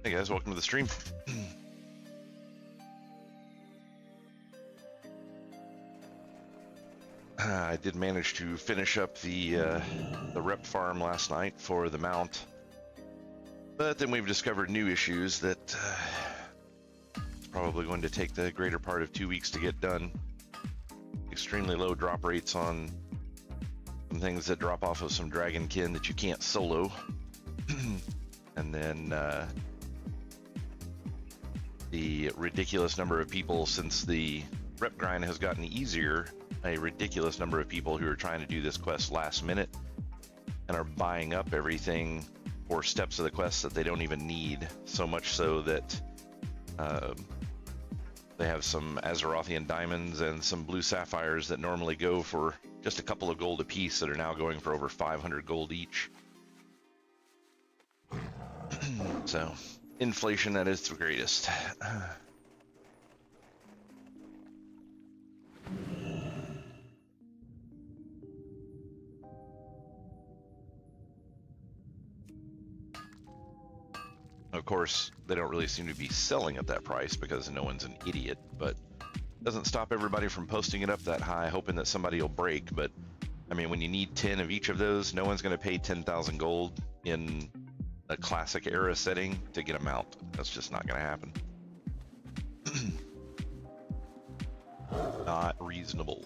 Hey guys, welcome to the stream. I did manage to finish up the rep farm last night for the mount, but then we've discovered new issues that it's probably going to take the greater part of 2 weeks to get done. Extremely low drop rates on some things that drop off of some dragon kin that you can't solo, and then the ridiculous number of people, since the rep grind has gotten easier, a ridiculous number of people who are trying to do this quest last minute and are buying up everything for steps of the quest that they don't even need, so much so that they have some Azerothian diamonds and some blue sapphires that normally go for just a couple of gold apiece that are now going for over 500 gold each. So inflation at its greatest. Of course, they don't really seem to be selling at that price because no one's an idiot, but doesn't stop everybody from posting it up that high, hoping that somebody will break. But I mean, when you need 10 of each of those, no one's going to pay 10,000 gold in a classic era setting to get a mount. That's just not going to happen. Not reasonable.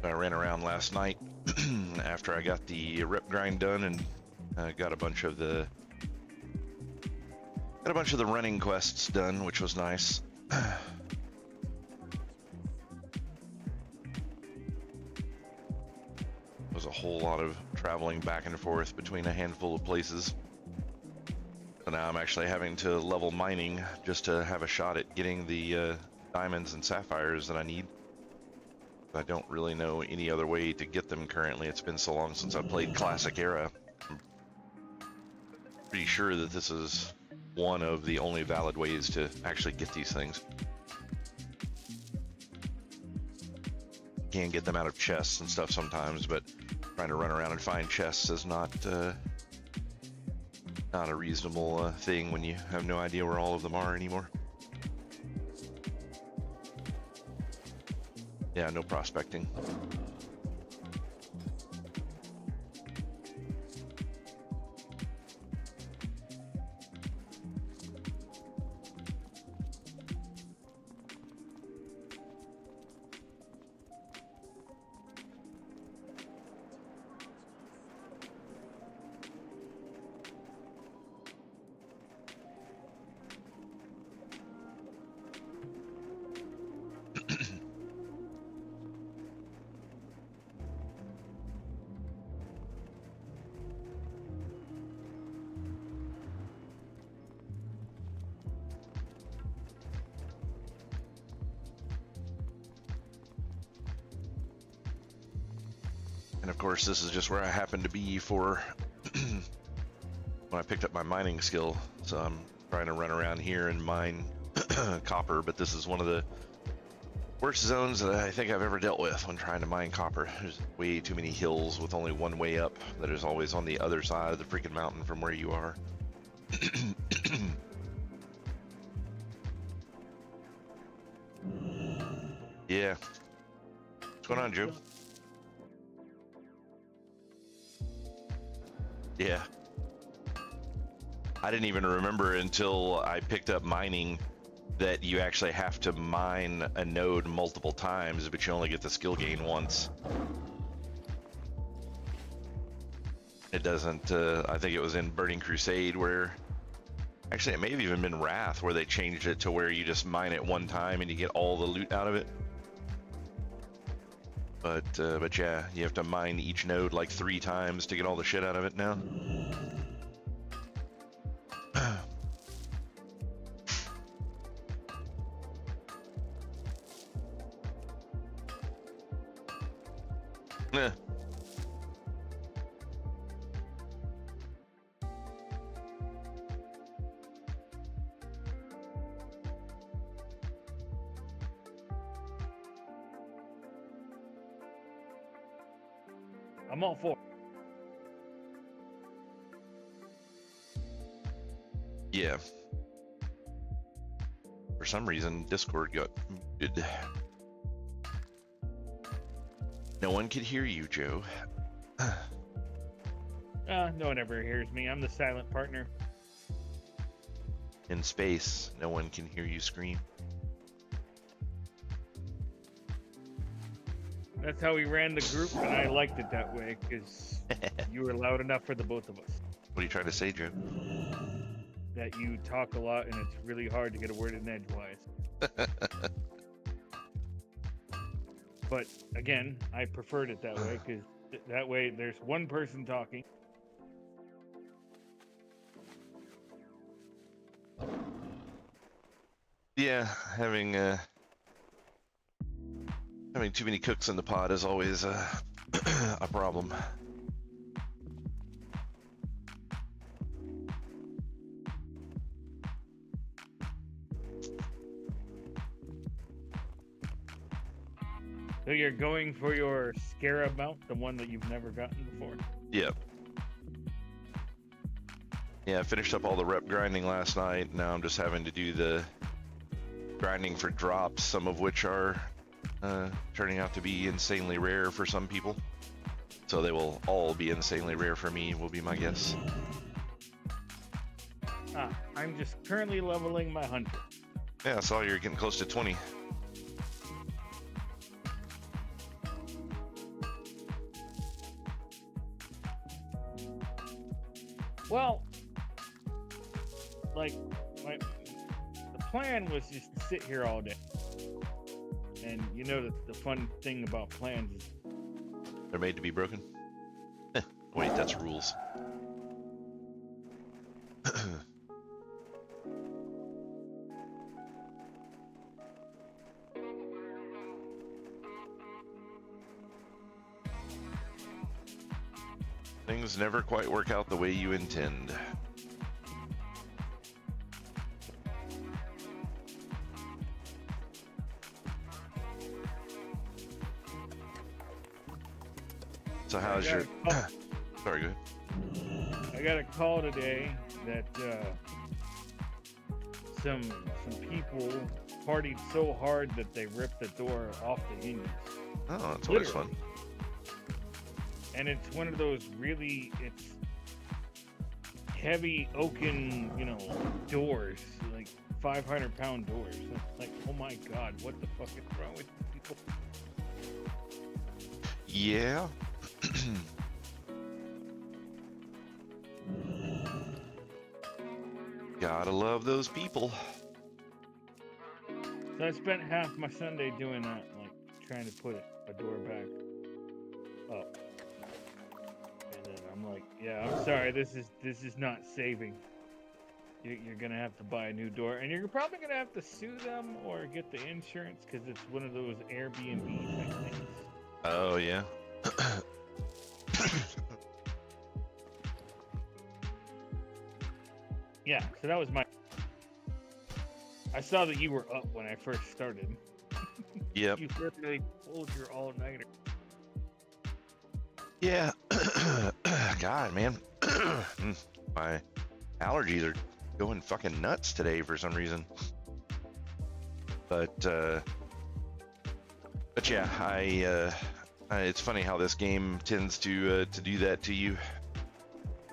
I ran around last night after I got the rep grind done and got a bunch of the running quests done, which was nice. Was a whole lot of traveling back and forth between a handful of places. So now I'm actually having to level mining just to have a shot at getting the diamonds and sapphires that I need. I don't really know any other way to get them currently. It's been so long since I played Classic Era. I'm pretty sure that this is one of the only valid ways to actually get these things. Can get them out of chests and stuff sometimes, but trying to run around and find chests is not a reasonable thing when you have no idea where all of them are anymore. Yeah, no prospecting. And of course, this is just where I happen to be for when I picked up my mining skill. So I'm trying to run around here and mine copper, but this is one of the worst zones that I think I've ever dealt with when trying to mine copper. There's way too many hills with only one way up that is always on the other side of the freaking mountain from where you are. Yeah. What's going on, Joe? Yeah. I didn't even remember until I picked up mining that you actually have to mine a node multiple times, but you only get the skill gain once. It doesn't, I think it was in Burning Crusade where, actually it may have even been Wrath where they changed it to where you just mine it one time and you get all the loot out of it. But yeah, you have to mine each node like 3 times to get all the shit out of it now. Yeah. I'm all for it. Yeah. For some reason, Discord got muted. No one could hear you, Joe. No one ever hears me. I'm the silent partner. In space, no one can hear you scream. That's how we ran the group, and I liked it that way, because you were loud enough for the both of us. What are you trying to say, Joe? That you talk a lot, and it's really hard to get a word in edgewise. But, again, I preferred it that way, because that way there's one person talking. Yeah, having too many cooks in the pot is always a problem. So you're going for your Scarab mount, the one that you've never gotten before? Yep. Yeah, I finished up all the rep grinding last night. Now I'm just having to do the grinding for drops, some of which are turning out to be insanely rare for some people. So they will all be insanely rare for me, will be my guess. I'm just currently leveling my hunter. Yeah, I saw you're getting close to 20. Well, like, the plan was just to sit here all day. And you know that the fun thing about plans is They're made to be broken. Wait, that's rules. Things never quite work out the way you intend. So how's your... Sorry, go ahead. I got a call today that some people partied so hard that they ripped the door off the hinges. Oh, that's always fun. And it's one of those really, it's heavy oaken, doors, like 500-pound doors. It's like, oh my God, what the fuck is wrong with people? Yeah. Gotta love those people. So I spent half my Sunday doing that, like trying to put a door back up. And then I'm like, yeah, I'm sorry, this is not saving. You're gonna have to buy a new door, and you're probably gonna have to sue them or get the insurance because it's one of those Airbnb type things. Oh yeah. Yeah, so that was my... I saw that you were up when I first started. Yep. You literally pulled your all-nighter. Yeah. God, man. My allergies are going fucking nuts today for some reason. But yeah, it's funny how this game tends to do that to you.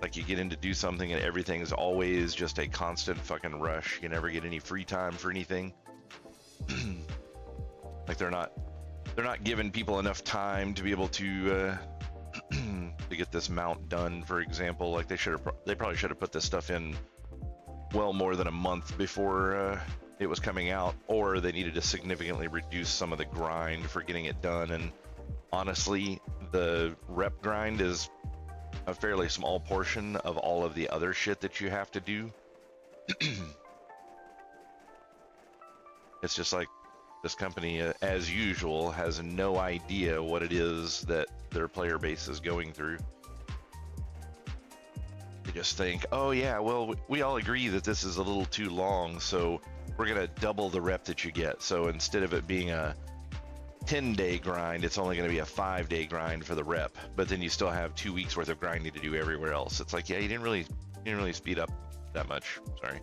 Like you get in to do something and everything's always just a constant fucking rush. You never get any free time for anything. Like they're not giving people enough time to be able to to get this mount done, for example. Like they probably should have put this stuff in well more than a month before it was coming out, or they needed to significantly reduce some of the grind for getting it done. And honestly, the rep grind is a fairly small portion of all of the other shit that you have to do. It's just like this company, as usual, has no idea what it is that their player base is going through. They just think, oh yeah, well, we all agree that this is a little too long, so we're gonna double the rep that you get. So instead of it being a 10-day grind, it's only going to be a 5-day grind for the rep, but then you still have 2 weeks worth of grinding to do everywhere else. It's like, yeah, you didn't really speed up that much. Sorry.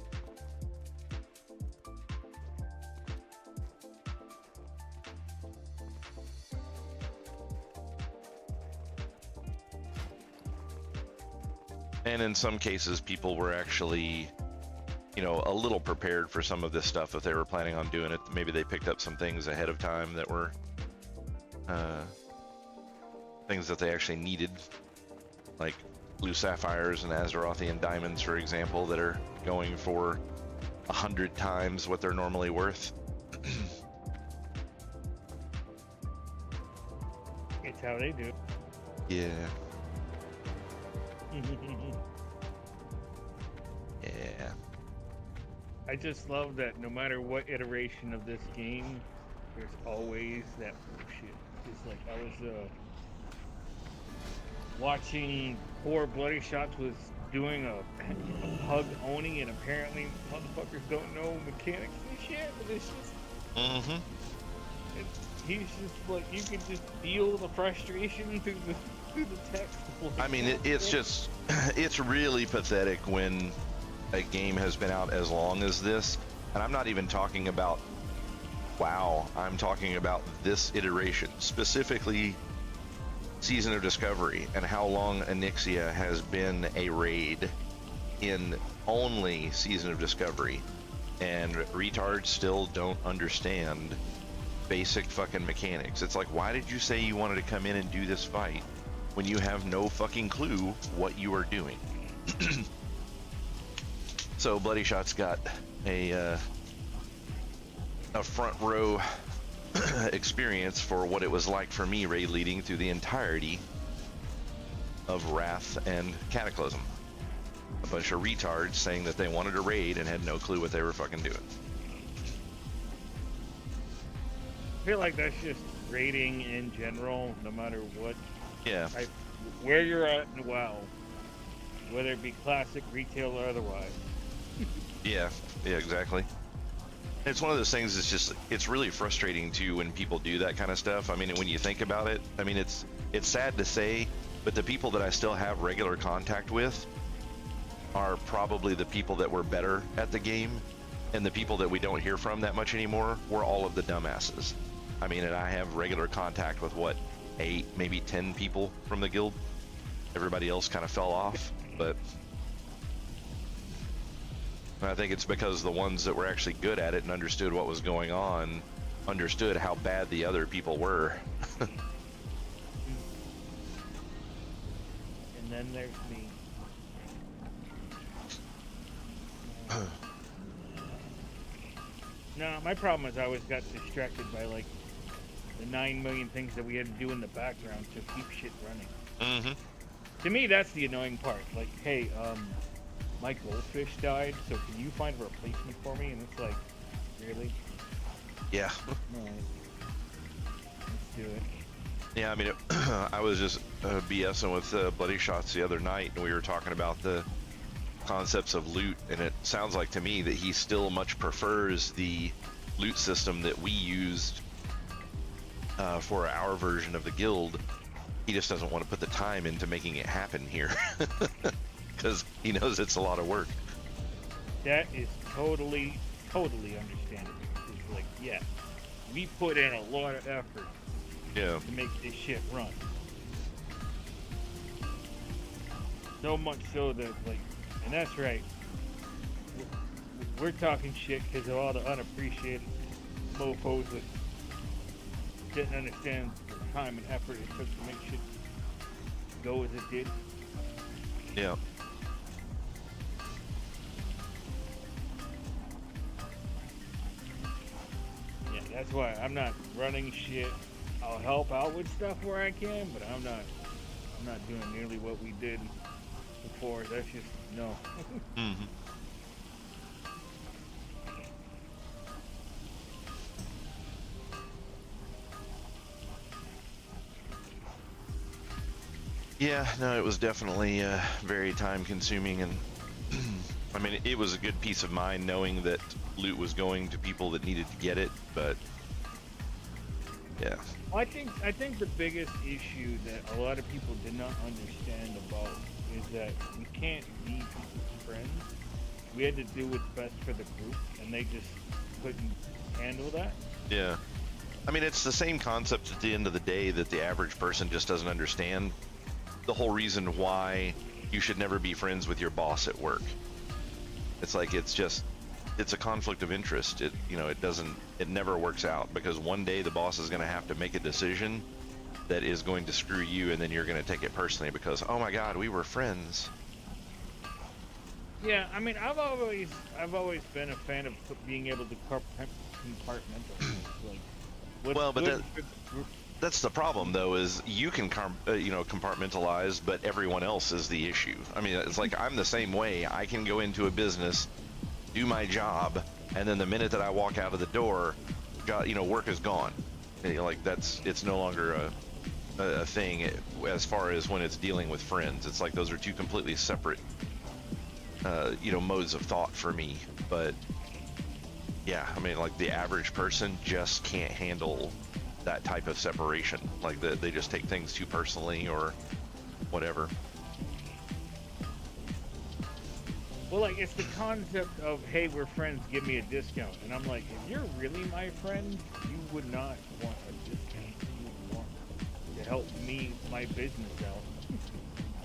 And in some cases, people were actually, a little prepared for some of this stuff if they were planning on doing it. Maybe they picked up some things ahead of time that were things that they actually needed, like blue sapphires and Azerothian diamonds, for example, that are going for 100 times what they're normally worth. It's how they do. Yeah. Yeah. I just love that no matter what iteration of this game, there's always that bullshit. It's like I was watching poor Bloody Shots was doing a hug Oni, and apparently motherfuckers don't know mechanics and shit, but it's just he's just like, you can just feel the frustration through the text. I mean, it's really pathetic when a game has been out as long as this, and I'm not even talking about WoW, I'm talking about this iteration, specifically Season of Discovery, and how long Onyxia has been a raid in only Season of Discovery, and retards still don't understand basic fucking mechanics. It's like, why did you say you wanted to come in and do this fight when you have no fucking clue what you are doing? So Bloody Shot's got a front row experience for what it was like for me raid leading through the entirety of Wrath and Cataclysm. A bunch of retards saying that they wanted to raid and had no clue what they were fucking doing. I feel like that's just raiding in general, no matter what Yeah. type, where you're at in WoW, whether it be classic, retail, or otherwise. Yeah, exactly. It's one of those things. It's really frustrating too when people do that kind of stuff. I mean, when you think about it, I mean, it's sad to say, but the people that I still have regular contact with are probably the people that were better at the game, and the people that we don't hear from that much anymore were all of the dumbasses. I mean, and I have regular contact with what, 8, maybe 10 people from the guild. Everybody else kind of fell off, but I think it's because the ones that were actually good at it and understood what was going on understood how bad the other people were. And then there's me. No, my problem is I always got distracted by like the 9 million things that we had to do in the background to keep shit running. Mm-hmm. To me, that's the annoying part. Like, hey, my goldfish died, so can you find a replacement for me? And it's like, really? Yeah. Alright. Let's do it. Yeah, I mean, I was just BSing with Bloody Shots the other night, and we were talking about the concepts of loot, and it sounds like to me that he still much prefers the loot system that we used for our version of the guild. He just doesn't want to put the time into making it happen here because he knows it's a lot of work. That is totally understandable. It's like, yeah, we put in a lot of effort Yeah. to make this shit run. So much so that, like, and that's right, we're talking shit because of all the unappreciated mofos that didn't understand the time and effort it took to make shit go as it did. Yeah. Yeah, that's why I'm not running shit. I'll help out with stuff where I can, but I'm not doing nearly what we did before. That's just no. Mm-hmm. Yeah, no, it was definitely very time consuming, and I mean, it was a good peace of mind knowing that loot was going to people that needed to get it, but yeah. Well, I think the biggest issue that a lot of people did not understand about is that we can't be people's friends. We had to do what's best for the group, and they just couldn't handle that. Yeah. I mean, it's the same concept at the end of the day that the average person just doesn't understand. The whole reason why you should never be friends with your boss at work. It's like, it's a conflict of interest. It never works out, because one day the boss is going to have to make a decision that is going to screw you, and then you're going to take it personally because, oh my God, we were friends. Yeah, I mean, I've always been a fan of being able to compartmentalize. Like, what's Well, but good for the group. That's the problem, though, is you can compartmentalize, but everyone else is the issue. I mean, it's like, I'm the same way. I can go into a business, do my job, and then the minute that I walk out of the door, work is gone. Like, it's no longer a thing as far as when it's dealing with friends. It's like those are two completely separate modes of thought for me. But yeah, I mean, like, the average person just can't handle that type of separation. Like, they just take things too personally or whatever. Well, like, it's the concept of, hey, we're friends, give me a discount. And I'm like, if you're really my friend, you would not want a discount. You would want to help me, my business out.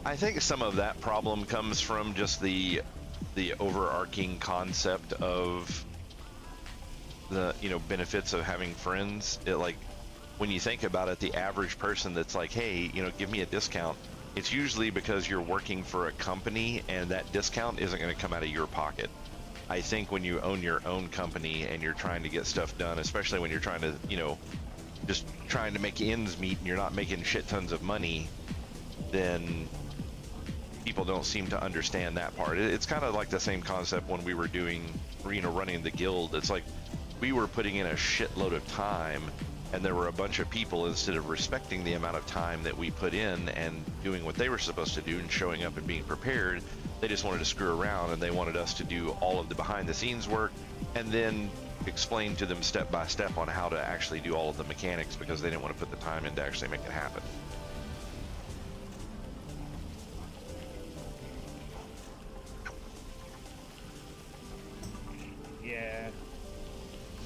I think some of that problem comes from just the overarching concept of the benefits of having friends. Like, when you think about it, the average person that's like, hey, give me a discount, it's usually because you're working for a company and that discount isn't going to come out of your pocket. I think when you own your own company and you're trying to get stuff done, especially when you're trying to, just trying to make ends meet and you're not making shit tons of money, then people don't seem to understand that part. It's kind of like the same concept when we were doing, running the guild. It's like we were putting in a shitload of time, and there were a bunch of people, instead of respecting the amount of time that we put in and doing what they were supposed to do and showing up and being prepared, they just wanted to screw around, and they wanted us to do all of the behind the scenes work and then explain to them step by step on how to actually do all of the mechanics, because they didn't want to put the time in to actually make it happen. Yeah, and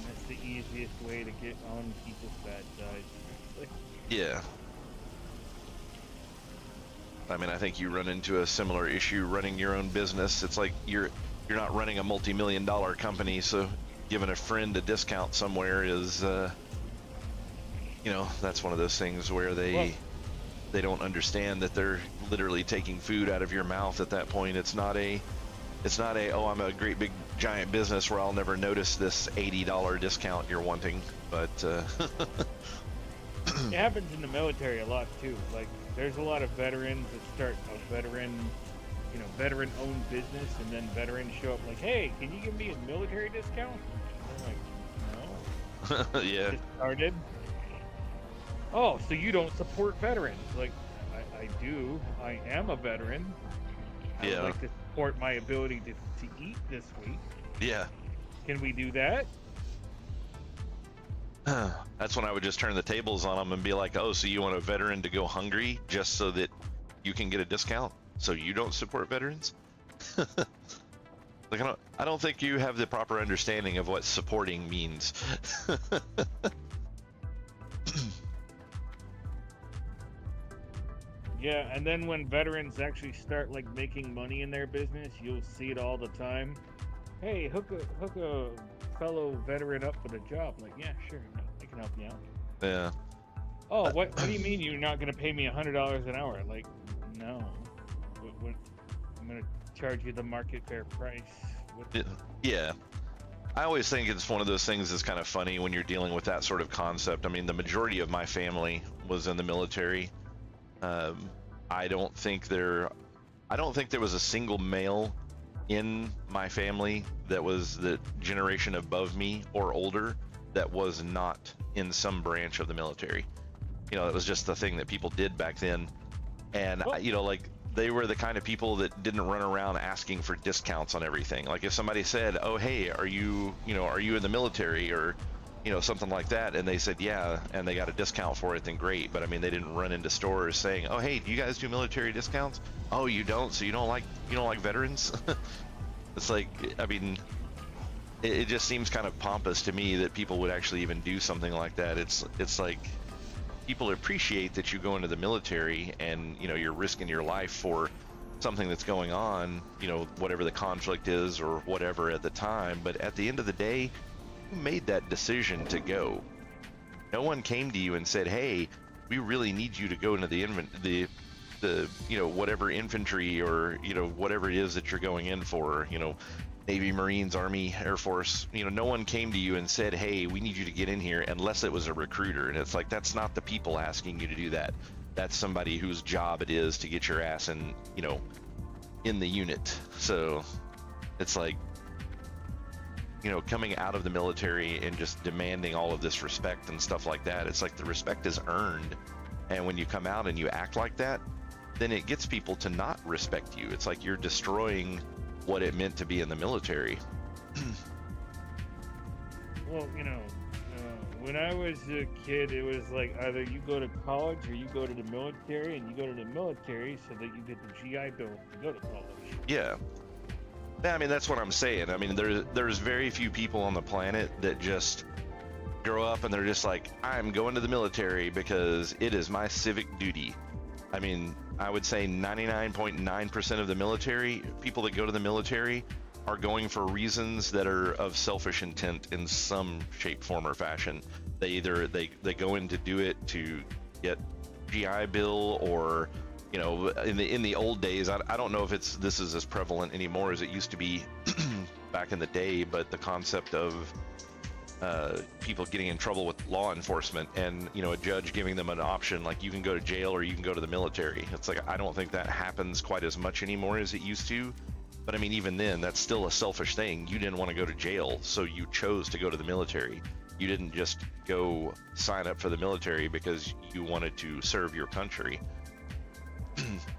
that's the easiest way to get on people's bad side. Yeah. I mean, I think you run into a similar issue running your own business. It's like you're not running a multi-million-dollar company, so giving a friend a discount somewhere is, that's one of those things where they don't understand that they're literally taking food out of your mouth at that point. It's not a oh, I'm a great big giant business where I'll never notice this $80 discount you're wanting, but it happens in the military a lot too. Like, there's a lot of veterans that start a veteran-owned business, and then veterans show up like, "Hey, can you give me a military discount?" I'm like, "No." Yeah. Just started. Oh, so you don't support veterans? Like, I do. I am a veteran. I would like to support my ability to eat this week. Yeah. Can we do that? That's when I would just turn the tables on them and be like, "Oh, so you want a veteran to go hungry just so that you can get a discount? So you don't support veterans?" Like, I don't think you have the proper understanding of what supporting means. Yeah, and then when veterans actually start like making money in their business, you'll see it all the time. Hey, hook a fellow veteran up with a job. Like, yeah, sure, I can help you out. Yeah. Oh, what do you mean you're not going to pay me $100 an hour? Like, no. What, I'm going to charge you the market fair price. Yeah. I always think it's one of those things that's kind of funny when you're dealing with that sort of concept. I mean, the majority of my family was in the military. I don't think there was a single male in my family that was the generation above me or older that was not in some branch of the military. It was just the thing that people did back then. And, like, they were the kind of people that didn't run around asking for discounts on everything. Like, if somebody said, "Oh, hey, are you in the military?" or, something like that, and they said, "Yeah," and they got a discount for it, then great. But I mean, they didn't run into stores saying, "Oh, hey, do you guys do military discounts? Oh, you don't? So you don't like veterans?" It's like, I mean, it just seems kind of pompous to me that people would actually even do something like that. It's like, people appreciate that you go into the military and you're risking your life for something that's going on, whatever the conflict is or whatever at the time. But at the end of the day, who made that decision to go? No one came to you and said, "Hey, we really need you to go into the whatever infantry or whatever it is that you're going in for, Navy, Marines, Army, Air Force." No one came to you and said, "Hey, we need you to get in here," unless it was a recruiter. And it's like, that's not the people asking you to do that. That's somebody whose job it is to get your ass in the unit. So it's like, coming out of the military and just demanding all of this respect and stuff like that. It's like the respect is earned. And when you come out and you act like that, then it gets people to not respect you. It's like you're destroying what it meant to be in the military. Well, when I was a kid, it was like either you go to college or you go to the military, and you go to the military so that you get the GI Bill to go to college. Yeah. I mean, that's what I'm saying. I mean, there's very few people on the planet that just grow up and they're just like, "I'm going to the military because it is my civic duty." I mean, I would say 99.9% of the military, people that go to the military, are going for reasons that are of selfish intent in some shape, form, or fashion. They either they go in to do it to get GI Bill, or in the old days, I don't know if this is as prevalent anymore as it used to be back in the day, but the concept of people getting in trouble with law enforcement, and a judge giving them an option like you can go to jail or you can go to the military. It's like I don't think that happens quite as much anymore as it used to. But I mean, even then, that's still a selfish thing. You didn't want to go to jail, so you chose to go to the military. You didn't just go sign up for the military because you wanted to serve your country.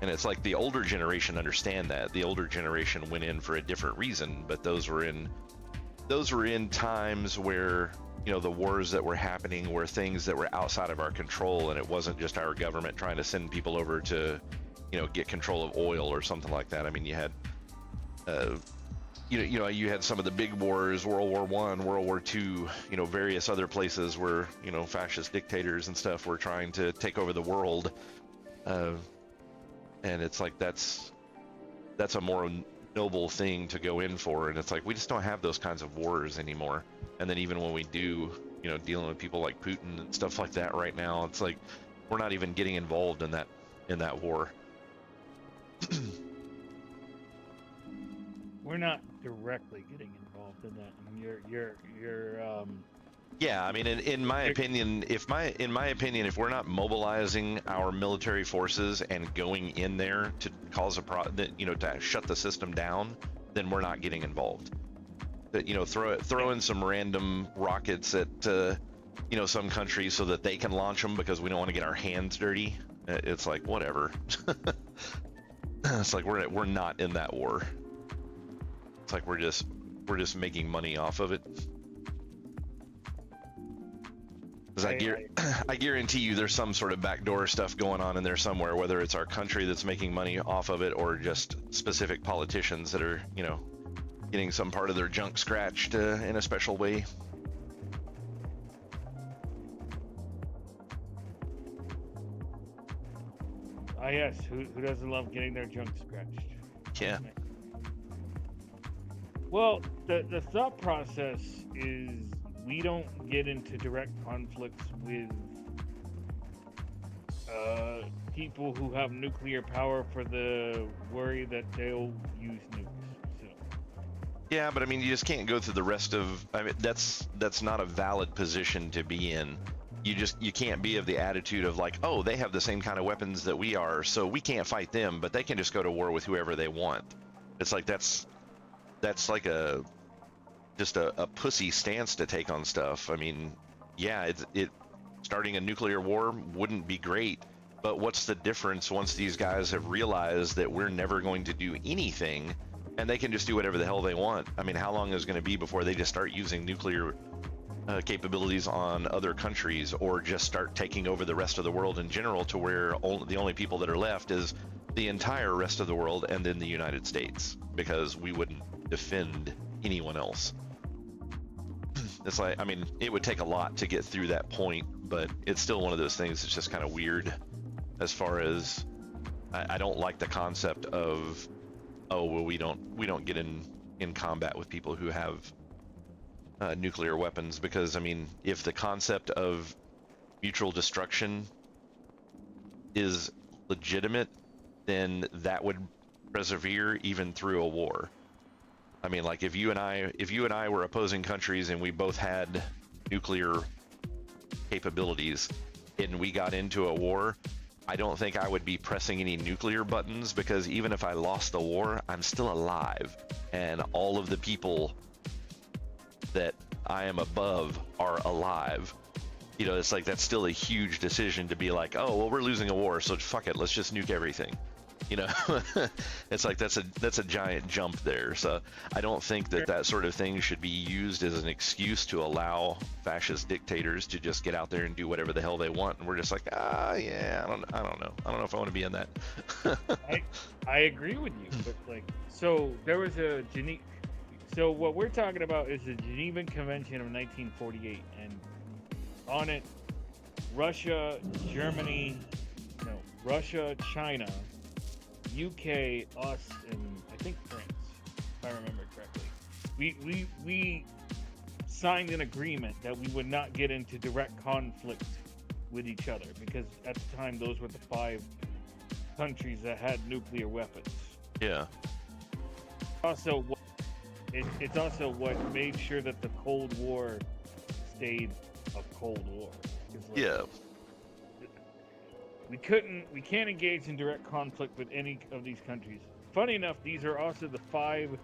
And it's like the older generation understand that. The older generation went in for a different reason, but those were in times where the wars that were happening were things that were outside of our control, and it wasn't just our government trying to send people over to get control of oil or something like that. I mean, you had you had some of the big wars, World War I, World War II, various other places where fascist dictators and stuff were trying to take over the world, and it's like that's a more noble thing to go in for. And it's like we just don't have those kinds of wars anymore. And then even when we do, dealing with people like Putin and stuff like that right now, it's like we're not even getting involved in that war. We're not directly getting involved in that. I mean, you're Yeah, I mean, in my opinion, if we're not mobilizing our military forces and going in there to cause to shut the system down, then we're not getting involved. That throw in some random rockets at some countries so that they can launch them because we don't want to get our hands dirty. It's like whatever. It's like we're not in that war. It's like we're just making money off of it. Because I guarantee you there's some sort of backdoor stuff going on in there somewhere, whether it's our country that's making money off of it or just specific politicians that are, getting some part of their junk scratched in a special way. Yes, who doesn't love getting their junk scratched? Yeah. Well, the thought process is we don't get into direct conflicts with people who have nuclear power for the worry that they'll use nukes. So. Yeah, but I mean, you just can't go through the rest of. I mean, that's not a valid position to be in. You can't be of the attitude of like, oh, they have the same kind of weapons that we are, so we can't fight them, but they can just go to war with whoever they want. It's like that's like just a pussy stance to take on stuff. I mean, yeah, it starting a nuclear war wouldn't be great, but what's the difference once these guys have realized that we're never going to do anything and they can just do whatever the hell they want? I mean, how long is it going to be before they just start using nuclear capabilities on other countries, or just start taking over the rest of the world in general, to where the only people that are left is the entire rest of the world and then the United States, because we wouldn't defend anyone else. It's like, I mean, it would take a lot to get through that point, but it's still one of those things that's just kind of weird as far as I don't like the concept of, oh, well, we don't get in combat with people who have nuclear weapons, because I mean, if the concept of mutual destruction is legitimate, then that would persevere even through a war. I mean, like if you and I were opposing countries and we both had nuclear capabilities and we got into a war, I don't think I would be pressing any nuclear buttons, because even if I lost the war, I'm still alive, and all of the people that I am above are alive. It's like that's still a huge decision to be like, oh, well, we're losing a war, so fuck it, let's just nuke everything. It's like that's a giant jump there. So I don't think that sort of thing should be used as an excuse to allow fascist dictators to just get out there and do whatever the hell they want, and we're just like, yeah, I don't know if I want to be in that. I agree with you, but like, so there was a so what we're talking about is the Genevan Convention of 1948, and on it, Russia, China, UK, us, and I think France, if I remember correctly. We signed an agreement that we would not get into direct conflict with each other, because at the time those were the 5 countries that had nuclear weapons. Yeah. It's also what made sure that the Cold War stayed a Cold War. 'Cause, like, Yeah. we can't engage in direct conflict with any of these countries. Funny enough, these are also the 5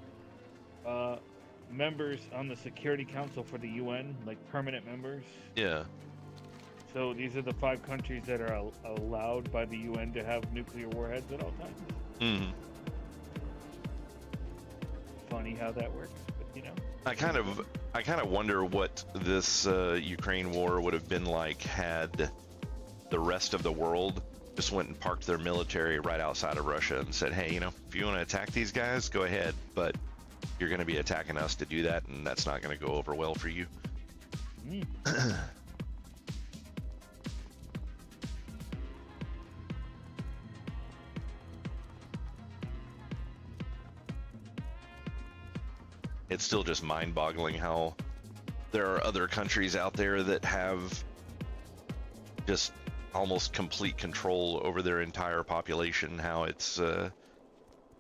members on the Security Council for the UN, like permanent members. Yeah. So these are the 5 countries that are allowed by the UN to have nuclear warheads at all times. Mm-hmm. Funny how that works, but you know. I kind of wonder what this Ukraine war would have been like had the rest of the world just went and parked their military right outside of Russia and said, hey, you know, if you want to attack these guys, go ahead, but you're going to be attacking us to do that, and that's not going to go over well for you. Mm. It's still just mind-boggling how there are other countries out there that have just almost complete control over their entire population, how it's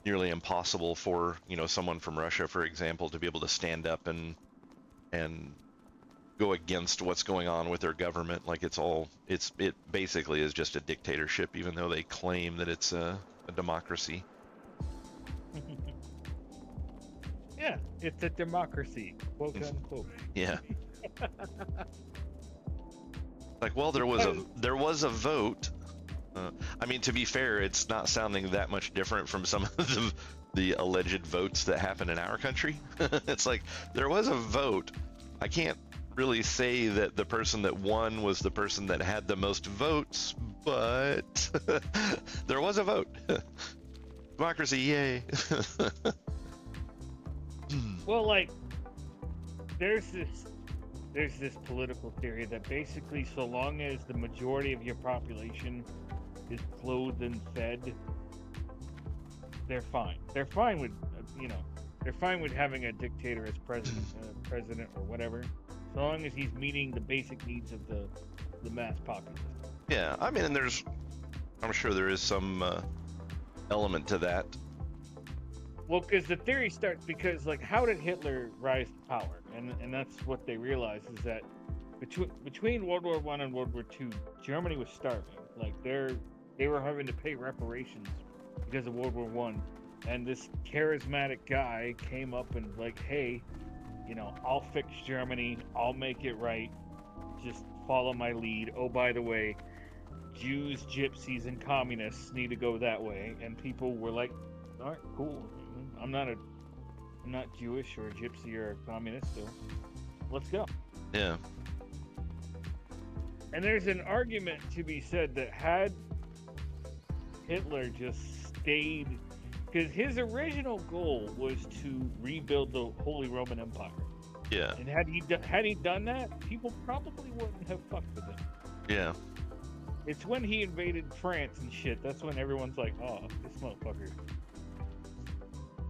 nearly impossible for, you know, someone from Russia, for example, to be able to stand up and go against what's going on with their government. Like it basically is just a dictatorship, even though they claim that it's a democracy. Yeah, it's a democracy, quote unquote. Yeah. Like, well, there was a vote. I mean, to be fair, it's not sounding that much different from some of the alleged votes that happen in our country. It's like, there was a vote. I can't really say that the person that won was the person that had the most votes, but there was a vote. Democracy, yay. Well, like, there's this political theory that basically, so long as the majority of your population is clothed and fed, they're fine. They're fine with, they're fine with having a dictator as president or whatever, so long as he's meeting the basic needs of the mass populace. Yeah, I mean, I'm sure there is some element to that. Well, because the theory starts because, like, how did Hitler rise to power? And that's what they realized is that between World War I and World War II, Germany was starving. Like, they were having to pay reparations because of World War I. And this charismatic guy came up and like, hey, you know, I'll fix Germany. I'll make it right. Just follow my lead. Oh, by the way, Jews, gypsies, and communists need to go that way. And people were like, all right, cool. I'm not Jewish or a gypsy or a communist, so let's go. Yeah. And there's an argument to be said that had Hitler just stayed, because his original goal was to rebuild the Holy Roman Empire. Yeah. And had he done that, people probably wouldn't have fucked with him. Yeah. It's when he invaded France and shit, that's when everyone's like, oh, this motherfucker,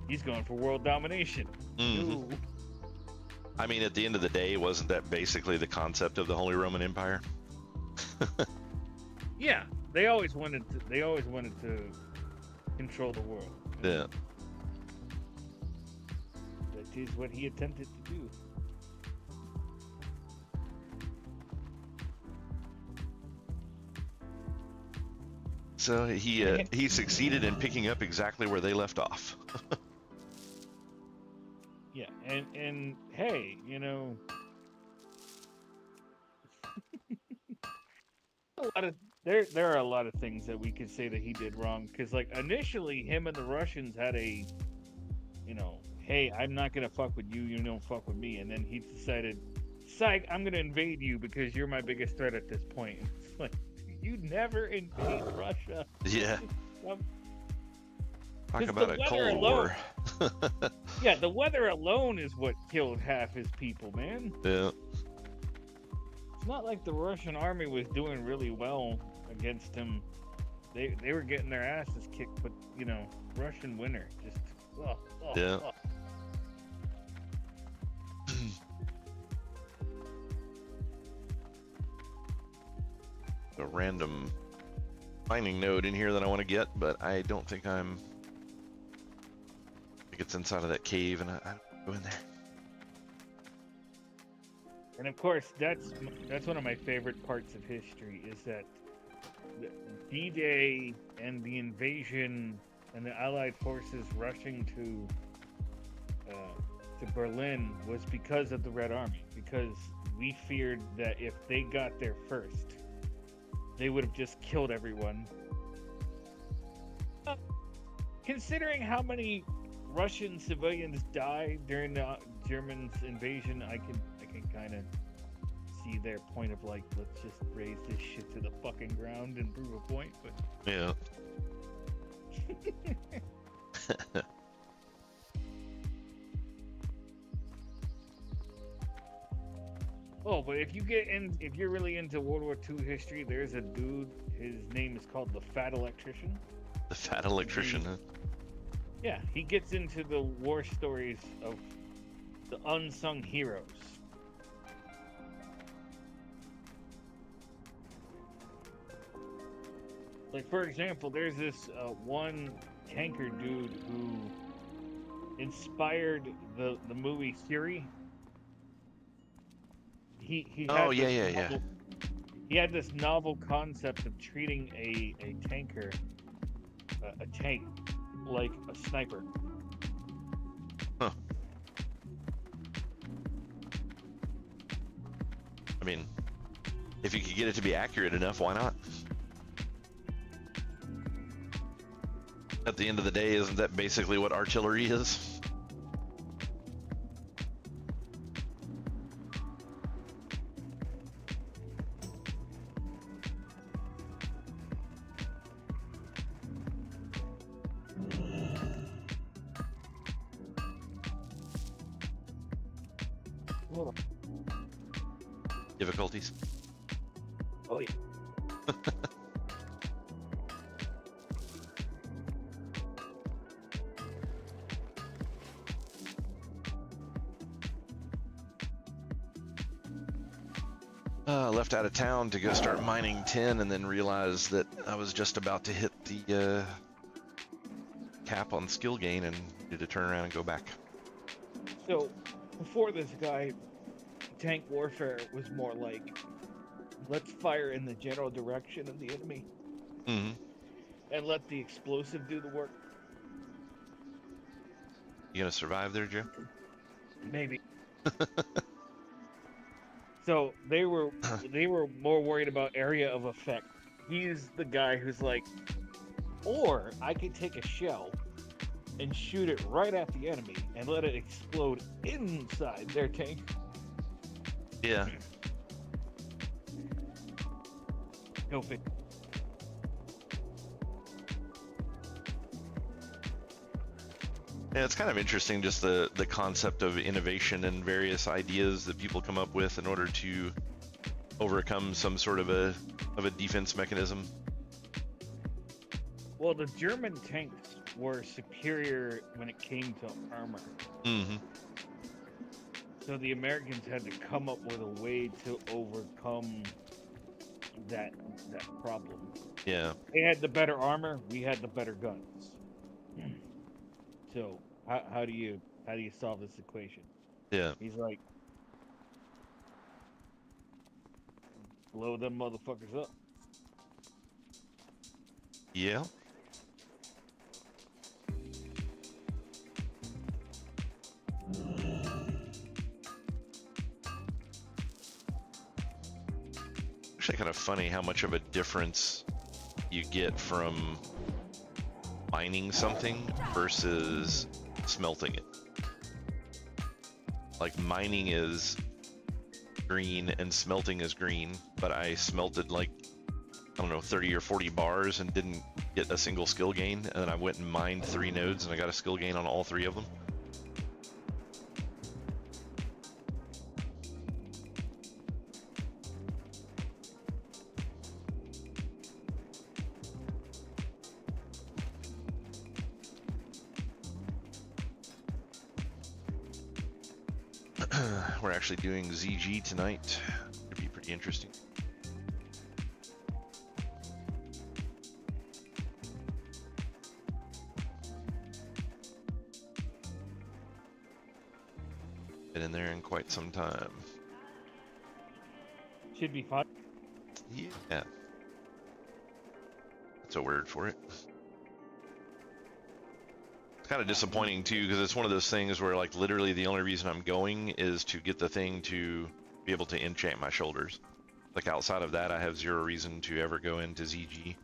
he's going for world domination. Mm-hmm. I mean, at the end of the day, wasn't that basically the concept of the Holy Roman Empire? Yeah, they always wanted to control the world. Yeah. That is what he attempted to do. So he succeeded in picking up exactly where they left off. Yeah, and hey, you know, there are a lot of things that we could say that he did wrong, because like initially him and the Russians had a, you know, hey, I'm not gonna fuck with you, you don't fuck with me, and then he decided, psych, I'm gonna invade you because you're my biggest threat at this point. It's like, you never invade Russia. Yeah. Talk 'Cause about the a weather Cold alone- War. Yeah, the weather alone is what killed half his people, man. Yeah. It's not like the Russian army was doing really well against him. They were getting their asses kicked, but you know, Russian winter just Yeah. A random mining node in here that I want to get, but I don't think I think it's inside of that cave, and I don't go in there. And of course, that's one of my favorite parts of history is that the D-Day and the invasion and the Allied forces rushing to Berlin was because of the Red Army. Because we feared that if they got there first, they would have just killed everyone. Considering how many Russian civilians died during the Germans' invasion, I can kind of see their point of like, let's just raise this shit to the fucking ground and prove a point. But Yeah. oh, but if you're really into World War II history, there's a dude. His name is called the Fat Electrician. The Fat Electrician. Huh? Yeah, he gets into the war stories of the unsung heroes. Like, for example, there's this one tanker dude who inspired the movie Fury. He Oh, had yeah, this yeah, novel, he had this novel concept of treating a tanker, a tank, like a sniper. Huh. I mean, if you could get it to be accurate enough, why not? At the end of the day, isn't that basically what artillery is? Difficulties? Oh yeah. Left out of town to go start mining tin, and then realized that I was just about to hit the cap on skill gain and needed to turn around and go back. So before this guy, tank warfare was more like, let's fire in the general direction of the enemy Mm-hmm. and let the explosive do the work. You gonna survive there, Joe? Maybe. So they were more worried about area of effect. He's the guy who's like, or I could take a shell and shoot it right at the enemy and let it explode inside their tank. Yeah. Go fix. Yeah, it's kind of interesting, just the concept of innovation and various ideas that people come up with in order to overcome some sort of a defense mechanism. Well, the German tanks were superior when it came to armor. Mm-hmm. So the Americans had to come up with a way to overcome that problem. Yeah. They had the better armor, we had the better guns. So how do you solve this equation? Yeah. He's like, blow them motherfuckers up. Yeah. Actually, kind of funny how much of a difference you get from mining something versus smelting it. Like, mining is green and smelting is green, but I smelted like, I don't know, 30 or 40 bars and didn't get a single skill gain, and then I went and mined 3 nodes and I got a skill gain on all 3 of them. We're actually doing ZG tonight. It'd be pretty interesting. Been in there in quite some time. should be fun. Yeah. That's a word for it. It's kind of disappointing too, because it's one of those things where like literally the only reason I'm going is to get the thing to be able to enchant my shoulders. Like outside of that, I have zero reason to ever go into ZG.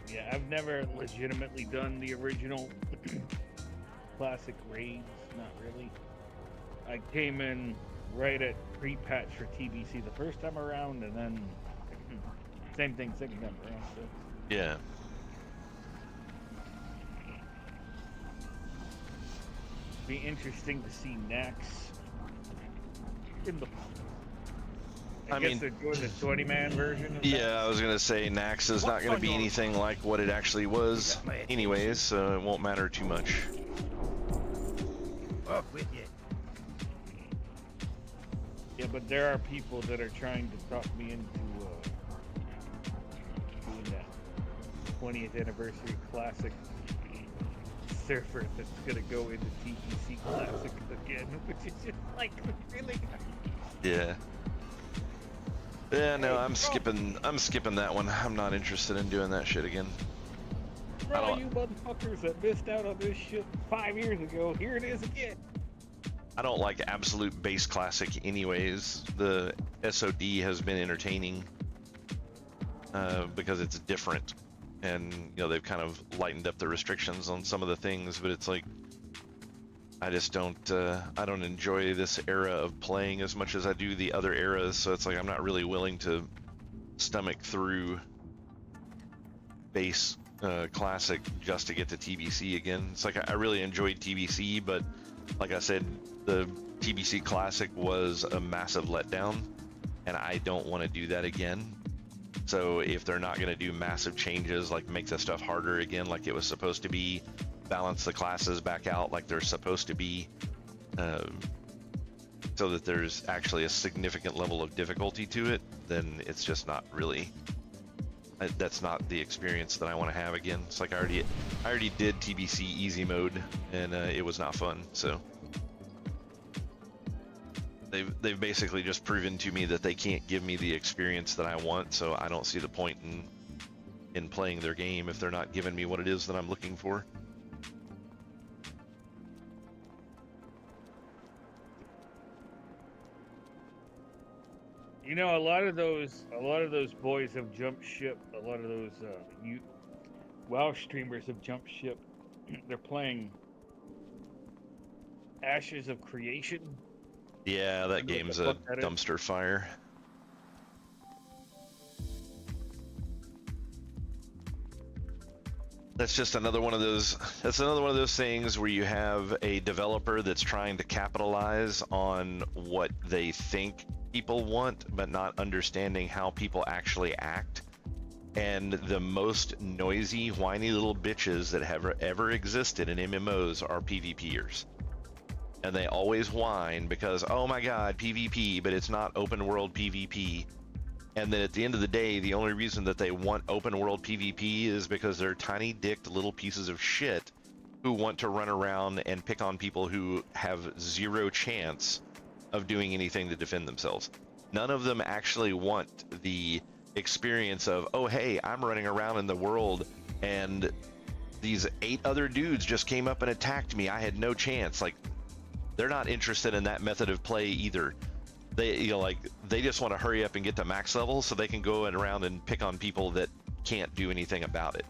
Yeah, I've never legitimately done the original classic raids. Not really. I came in right at pre-patch for TBC the first time around, and then same thing second time around. So. Yeah. Be interesting to see next in the. I guess mean, they're doing the 20-man version. Of yeah, I was gonna say Nax is not gonna be anything like what it actually was, anyways, so it won't matter too much. Off with you. Yeah, but there are people that are trying to talk me into doing that 20th anniversary classic surfer that's gonna go into TPC classic again, which is just like really. Yeah. Yeah, no, I'm skipping that one. I'm not interested in doing that shit again. For all you motherfuckers that missed out on this shit 5 years ago, here it is again. I don't like absolute base classic anyways. The SoD has been entertaining because it's different, and you know they've kind of lightened up the restrictions on some of the things, but it's like I just don't enjoy this era of playing as much as I do the other eras, so it's like I'm not really willing to stomach through base classic just to get to TBC again. It's like I really enjoyed TBC, but like I said, the TBC classic was a massive letdown, and I don't want to do that again. So if they're not going to do massive changes, like make the stuff harder again like it was supposed to be, balance the classes back out like they're supposed to be, so that there's actually a significant level of difficulty to it, then it's just not really, that's not the experience that I want to have again. It's like I already did TBC easy mode, and it was not fun. So they've basically just proven to me that they can't give me the experience that I want, so I don't see the point in playing their game if they're not giving me what it is that I'm looking for. You know, a lot of those boys have jumped ship. A lot of those WoW streamers have jumped ship. They're playing Ashes of Creation. Yeah, that game's a dumpster fire. That's just another one of those. That's another one of those things where you have a developer that's trying to capitalize on what they think people want, but not understanding how people actually act. And the most noisy, whiny little bitches that have ever existed in MMOs are PvPers. And they always whine because, oh my god, PvP, but it's not open world PvP. And then at the end of the day, the only reason that they want open world PvP is because they're tiny dicked little pieces of shit who want to run around and pick on people who have zero chance of doing anything to defend themselves. None of them actually want the experience of, oh hey, I'm running around in the world and these 8 other dudes just came up and attacked me. I had no chance. Like, they're not interested in that method of play either. They, they just want to hurry up and get to max level so they can go around and pick on people that can't do anything about it.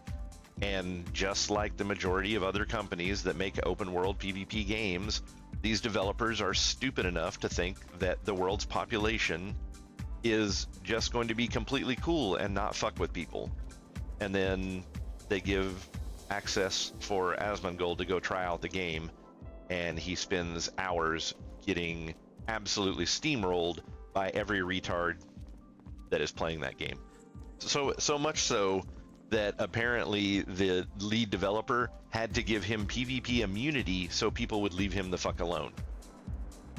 And just like the majority of other companies that make open world PvP games, these developers are stupid enough to think that the world's population is just going to be completely cool and not fuck with people. And then they give access for Asmongold to go try out the game, and he spends hours getting absolutely steamrolled by every retard that is playing that game. So much so that apparently the lead developer had to give him PvP immunity so people would leave him the fuck alone.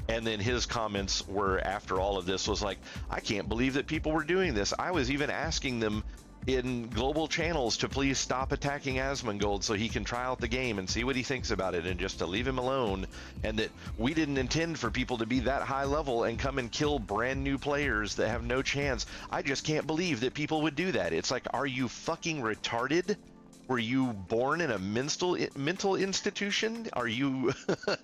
And then his comments were, after all of this, was like, I can't believe that people were doing this. I was even asking them in global channels to please stop attacking Asmongold so he can try out the game and see what he thinks about it, and just to leave him alone, and that we didn't intend for people to be that high level and come and kill brand new players that have no chance. I just can't believe that people would do that. It's like, are you fucking retarded? Were you born in a mental institution? Are you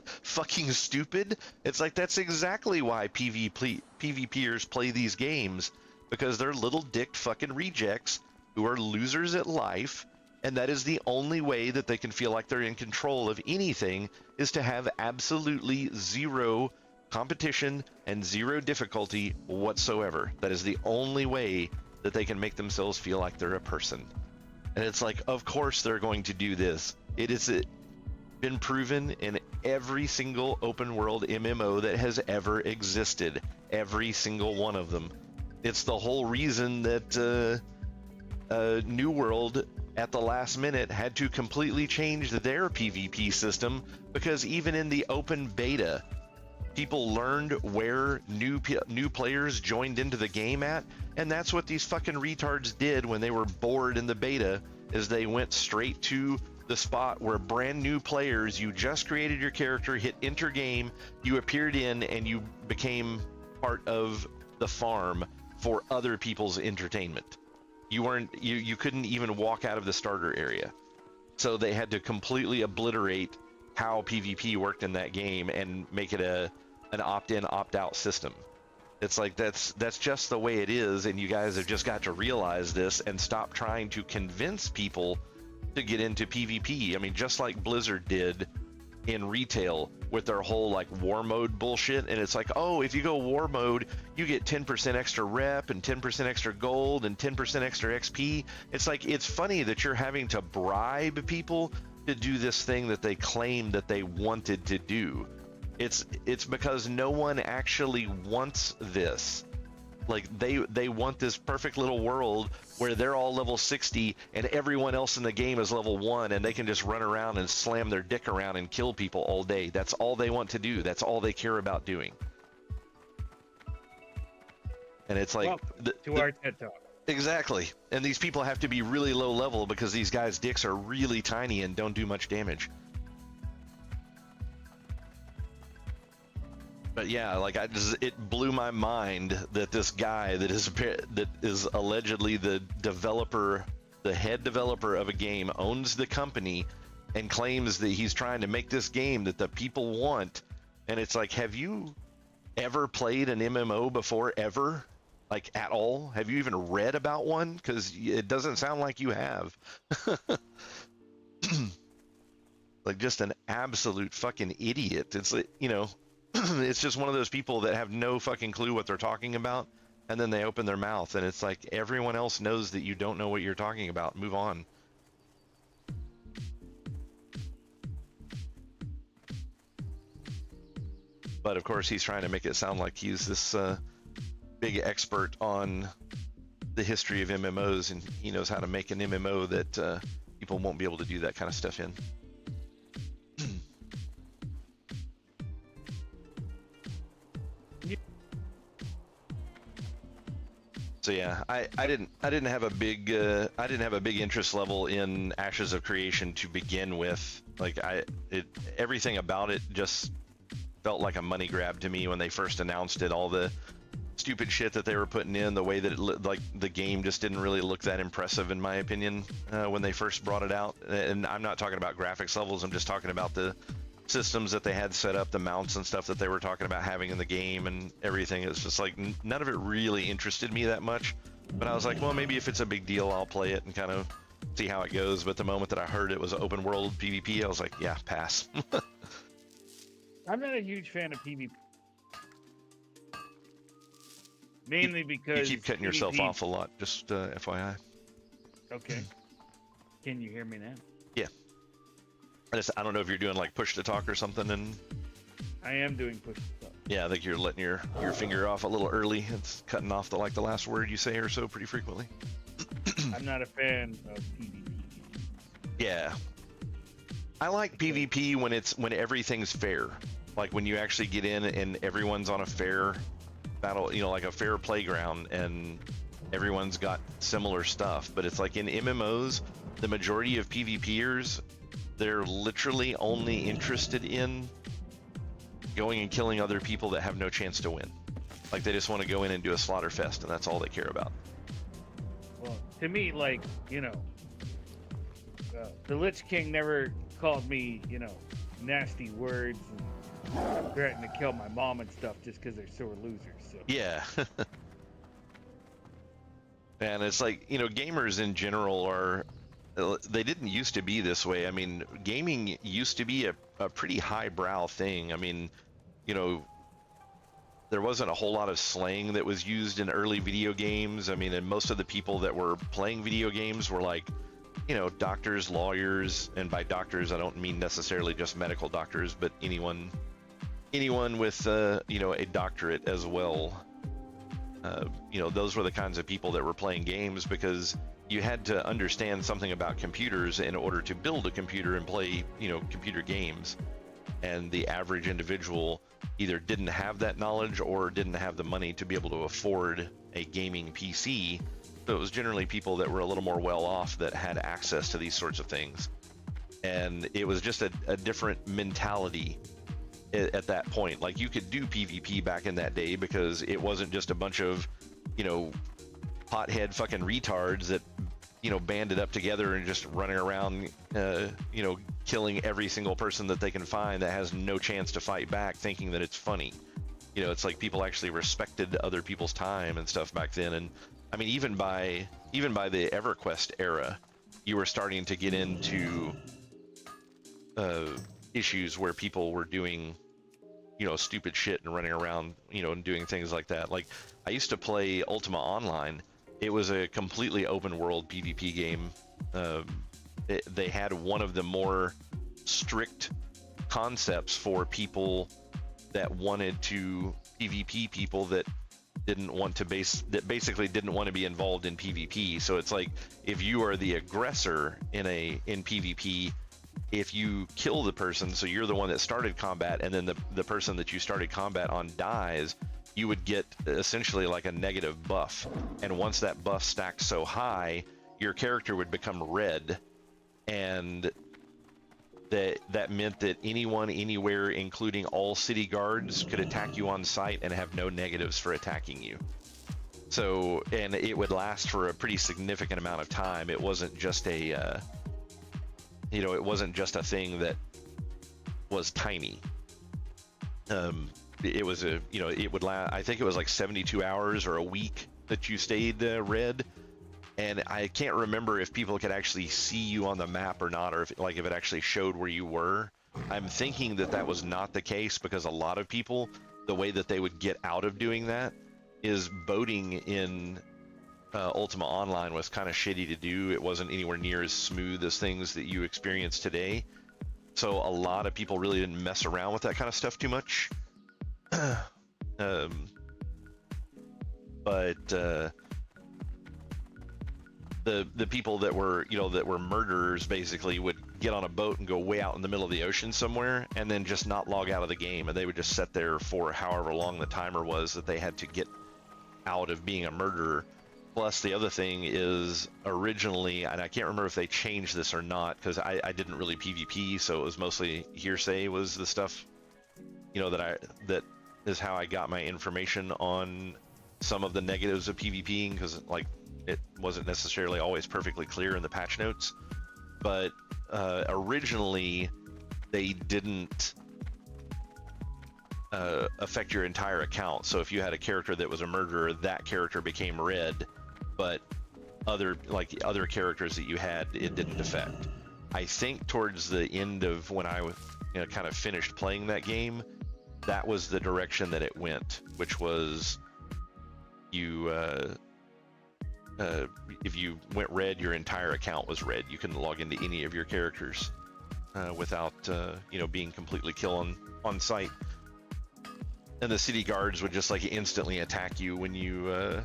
fucking stupid? It's like, that's exactly why PvPers play these games, because they're little dick fucking rejects who are losers at life, and that is the only way that they can feel like they're in control of anything, is to have absolutely zero competition and zero difficulty whatsoever. That is the only way that they can make themselves feel like they're a person. And it's like, of course they're going to do this. It has been proven in every single open world MMO that has ever existed. Every single one of them. It's the whole reason that New World at the last minute had to completely change their PvP system, because even in the open beta, people learned where new players joined into the game at, and that's what these fucking retards did when they were bored in the beta, is they went straight to the spot where brand new players, you just created your character, hit enter game, you appeared in, and you became part of the farm for other people's entertainment. You couldn't even walk out of the starter area. So they had to completely obliterate how PvP worked in that game and make it an opt-in, opt-out system. It's like, that's just the way it is, and you guys have just got to realize this and stop trying to convince people to get into PvP. I mean, just like Blizzard did in retail with their whole like war mode bullshit, and it's like, oh, if you go war mode, you get 10% extra rep and 10% extra gold and 10% extra XP. It's like, it's funny that you're having to bribe people to do this thing that they claim that they wanted to do. It's because no one actually wants this. Like, they want this perfect little world where they're all level 60 and everyone else in the game is level 1, and they can just run around and slam their dick around and kill people all day. That's all they want to do. That's all they care about doing. And it's like, to our TED Talk. Exactly. And these people have to be really low level because these guys' dicks are really tiny and don't do much damage. But yeah, like, it blew my mind that this guy that is allegedly the developer, the head developer of a game, owns the company and claims that he's trying to make this game that the people want. And it's like, have you ever played an MMO before, ever? Like, at all? Have you even read about one? Because it doesn't sound like you have. Like, just an absolute fucking idiot. It's like, you know, it's just one of those people that have no fucking clue what they're talking about, and then they open their mouth, and it's like, everyone else knows that you don't know what you're talking about. Move on. But of course, he's trying to make it sound like he's this big expert on the history of MMOs, and he knows how to make an MMO that people won't be able to do that kind of stuff in. So yeah, I didn't have a big interest level in Ashes of Creation to begin with. Like, everything about it just felt like a money grab to me when they first announced it. All the stupid shit that they were putting in, the way that like the game just didn't really look that impressive in my opinion when they first brought it out. And I'm not talking about graphics levels, I'm just talking about the systems that they had set up, the mounts and stuff that they were talking about having in the game and everything. It's just like, none of it really interested me that much. But I was like, well, maybe if it's a big deal, I'll play it and kind of see how it goes. But the moment that I heard it was open world PvP, I was like, yeah, pass. I'm not a huge fan of PvP. Mainly because you keep cutting yourself off a lot, just FYI. Okay. Can you hear me now? Yeah. I don't know if you're doing like push to talk or something, and I am doing push stuff. yeah, I think you're letting your finger off a little early. It's cutting off the last word you say or so pretty frequently. I'm not a fan of PvP. Yeah, I like PvP when everything's fair. Like when you actually get in and everyone's on a fair battle, like a fair playground, and everyone's got similar stuff. But it's like in MMOs, the majority of PvPers, they're literally only interested in going and killing other people that have no chance to win. Like they just want to go in and do a slaughter fest, and that's all they care about. Well, to me, like, the Lich King never called me, nasty words and threatened to kill my mom and stuff just because they're sore losers. So. Yeah. And it's like, gamers in general they didn't used to be this way. I mean, gaming used to be a pretty highbrow thing. I mean, there wasn't a whole lot of slang that was used in early video games. I mean, and most of the people that were playing video games were like, doctors, lawyers, and by doctors, I don't mean necessarily just medical doctors, but anyone with, a doctorate as well. Those were the kinds of people that were playing games because you had to understand something about computers in order to build a computer and play, computer games. And the average individual either didn't have that knowledge or didn't have the money to be able to afford a gaming PC. So it was generally people that were a little more well off that had access to these sorts of things. And it was just a different mentality at that point. Like you could do PvP back in that day because it wasn't just a bunch of, pothead fucking retards that, banded up together and just running around, killing every single person that they can find that has no chance to fight back, thinking that it's funny. It's like people actually respected other people's time and stuff back then. And I mean, even by the EverQuest era, you were starting to get into issues where people were doing, stupid shit and running around, and doing things like that. Like I used to play Ultima Online. It was a completely open world PvP game. They had one of the more strict concepts for people that wanted to PvP people that didn't want to basically didn't want to be involved in PvP. So it's like if you are the aggressor in PvP, if you kill the person, so you're the one that started combat, and then the person that you started combat on dies, you would get essentially like a negative buff. And once that buff stacked so high, your character would become red. And that meant that anyone, anywhere, including all city guards, could attack you on sight and have no negatives for attacking you. So, and it would last for a pretty significant amount of time. It wasn't just it wasn't just a thing that was tiny. It was it would last, I think it was like 72 hours or a week that you stayed red. And I can't remember if people could actually see you on the map or not, or if it actually showed where you were. I'm thinking that was not the case because a lot of people, the way that they would get out of doing that is boating in Ultima Online was kind of shitty to do. It wasn't anywhere near as smooth as things that you experience today. So a lot of people really didn't mess around with that kind of stuff too much. But the people that were murderers basically would get on a boat and go way out in the middle of the ocean somewhere and then just not log out of the game, and they would just sit there for however long the timer was that they had to get out of being a murderer. Plus the other thing is originally, and I can't remember if they changed this or not because I didn't really PvP, so it was mostly hearsay was the stuff that is how I got my information on some of the negatives of PvPing, because it wasn't necessarily always perfectly clear in the patch notes. But originally they didn't affect your entire account. So if you had a character that was a murderer, that character became red, but other characters that you had, it didn't affect. I think towards the end of when I was kind of finished playing that game, that was the direction that it went, which was if you went red, your entire account was red. You couldn't log into any of your characters. without being completely killed on sight. And the city guards would just like instantly attack you when you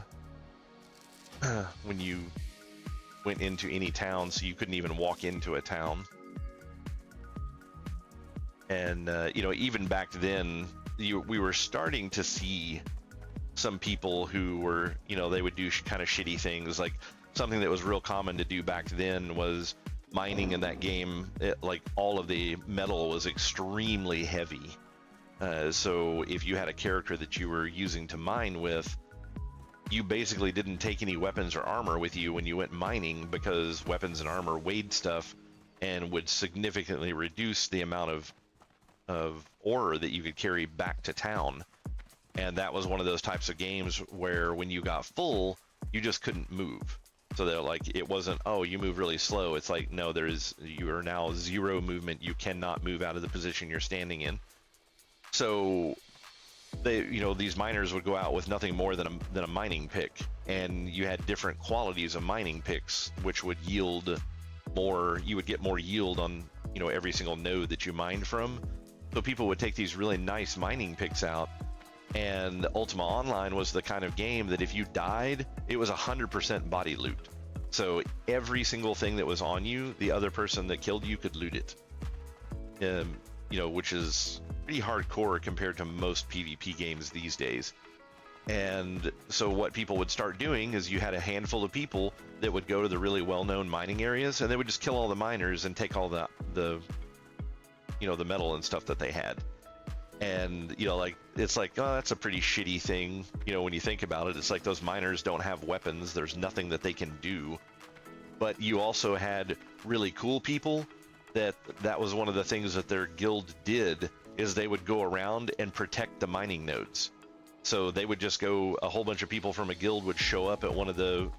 when you went into any town, so you couldn't even walk into a town. And even back then, we were starting to see some people who were, they would do kind of shitty things. Like something that was real common to do back then was mining in that game. Like all of the metal was extremely heavy. So if you had a character that you were using to mine with, you basically didn't take any weapons or armor with you when you went mining, because weapons and armor weighed stuff and would significantly reduce the amount of ore that you could carry back to town. And that was one of those types of games where when you got full, you just couldn't move. So they're like, it wasn't, oh, you move really slow. It's like, no, you are now 0 movement. You cannot move out of the position you're standing in. So these miners would go out with nothing more than a mining pick, and you had different qualities of mining picks, which would yield more. You would get more yield on every single node that you mined from. So people would take these really nice mining picks out, and Ultima Online was the kind of game that if you died, it was 100% body loot. So every single thing that was on you, the other person that killed you could loot it. Which is pretty hardcore compared to most PvP games these days. And so what people would start doing is you had a handful of people that would go to the really well-known mining areas, and they would just kill all the miners and take all the metal and stuff that they had. And it's like, oh, that's a pretty shitty thing. When you think about it, it's like those miners don't have weapons. There's nothing that they can do. But you also had really cool people that was one of the things that their guild did, is they would go around and protect the mining nodes. So they would just go, a whole bunch of people from a guild would show up at one of the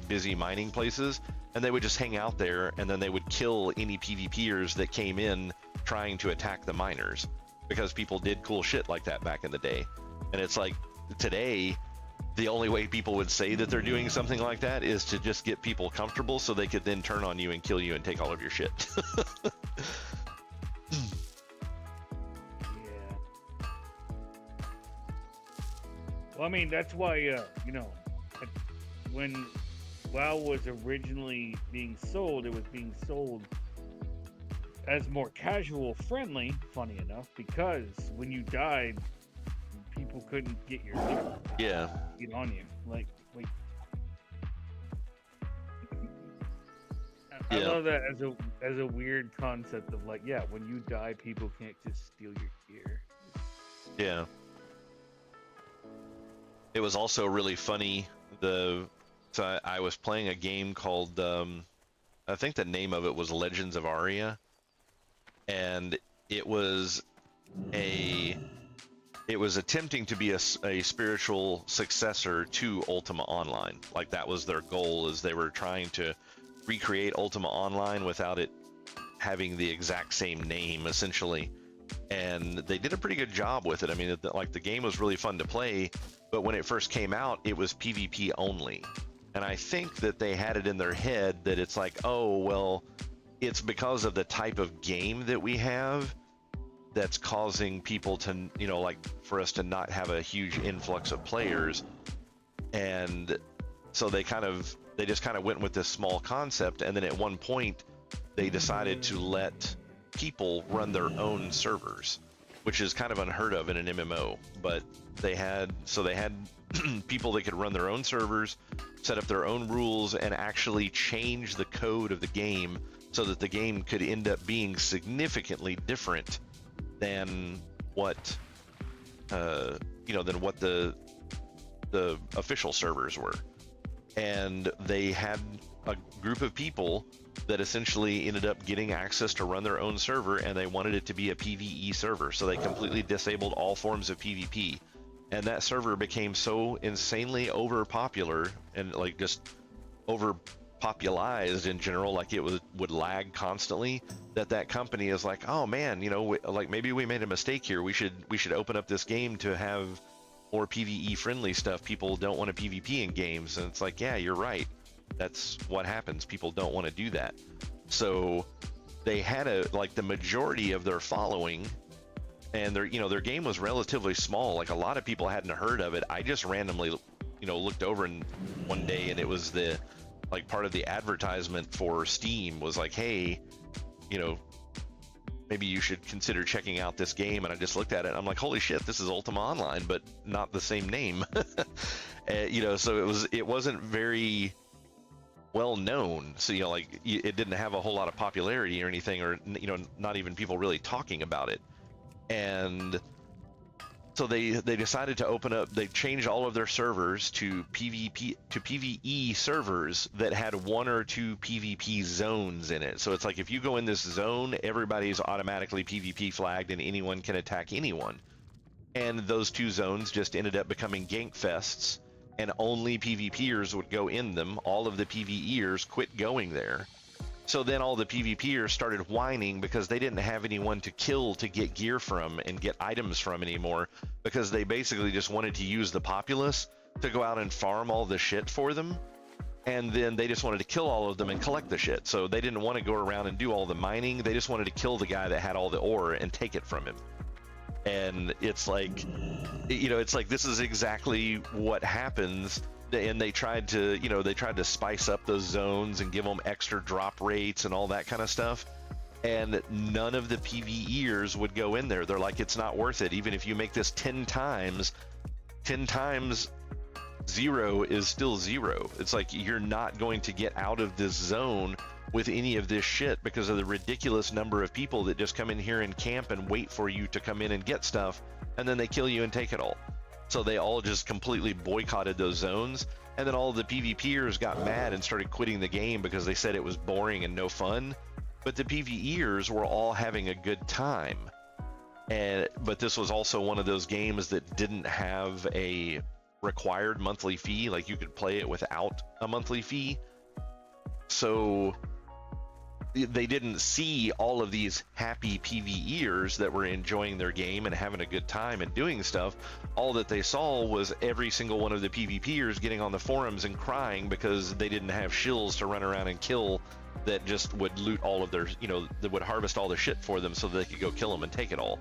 busy mining places, and they would just hang out there, and then they would kill any PvPers that came in trying to attack the miners, because people did cool shit like that back in the day. And it's like, today, the only way people would say that they're doing something like that is to just get people comfortable so they could then turn on you and kill you and take all of your shit. Yeah. Well, I mean, that's why, when WoW was originally being sold, it was being sold as more casual friendly, funny enough, because when you died, people couldn't get your get on you. Like, wait. I love that as a weird concept of like, yeah, when you die, people can't just steal your gear. Yeah. It was also really funny. So I was playing a game called, I think the name of it was Legends of Aria, and it was attempting to be a spiritual successor to Ultima Online. Like, that was their goal, is they were trying to recreate Ultima Online without it having the exact same name, essentially. And they did a pretty good job with it. I mean, the game was really fun to play, but when it first came out, it was PvP only. And I think that they had it in their head that it's like, oh, well, it's because of the type of game that we have that's causing people to, for us to not have a huge influx of players. And so they just kind of went with this small concept. And then at one point they decided to let people run their own servers, which is kind of unheard of in an MMO. But they had people that could run their own servers, set up their own rules, and actually change the code of the game so that the game could end up being significantly different than what the official servers were. And they had a group of people that essentially ended up getting access to run their own server, and they wanted it to be a PvE server, so they completely disabled all forms of PvP. And that server became so insanely overpopular and just overpopulized in general, like it would lag constantly, that company is like, oh man, maybe we made a mistake here. We should open up this game to have more PvE friendly stuff. People don't want to PvP in games. And it's like, yeah, you're right. That's what happens. People don't want to do that. So they had like the majority of their following, and their game was relatively small. Like a lot of people hadn't heard of it. I just randomly, looked over and one day, and it was like part of the advertisement for Steam was like, hey, maybe you should consider checking out this game. And I just looked at it and I'm like, holy shit, this is Ultima Online, but not the same name. So it wasn't very well known. So, like it didn't have a whole lot of popularity or anything, or, not even people really talking about it. And so they decided to open up, they changed all of their servers to PvE servers that had 1 or 2 PvP zones in it. So it's like if you go in this zone, everybody's automatically PvP flagged and anyone can attack anyone. And those 2 zones just ended up becoming gank fests, and only PvPers would go in them. All of the PvEers quit going there. So then all the PvPers started whining because they didn't have anyone to kill to get gear from and get items from anymore, because they basically just wanted to use the populace to go out and farm all the shit for them. And then they just wanted to kill all of them and collect the shit. So they didn't want to go around and do all the mining. They just wanted to kill the guy that had all the ore and take it from him. And it's like, this is exactly what happens. And they tried to spice up those zones and give them extra drop rates and all that kind of stuff. And none of the PvEers would go in there. They're like, it's not worth it. Even if you make this 10 times 0 is still 0. It's like, you're not going to get out of this zone with any of this shit because of the ridiculous number of people that just come in here and camp and wait for you to come in and get stuff, and then they kill you and take it all. So they all just completely boycotted those zones, and then all the PvPers got mad and started quitting the game because they said it was boring and no fun. But the PvEers were all having a good time. But this was also one of those games that didn't have a required monthly fee. Like, you could play it without a monthly fee. So they didn't see all of these happy PvEers that were enjoying their game and having a good time and doing stuff. All that they saw was every single one of the PvPers getting on the forums and crying because they didn't have shills to run around and kill that just would loot all of their, that would harvest all their shit for them so they could go kill them and take it all.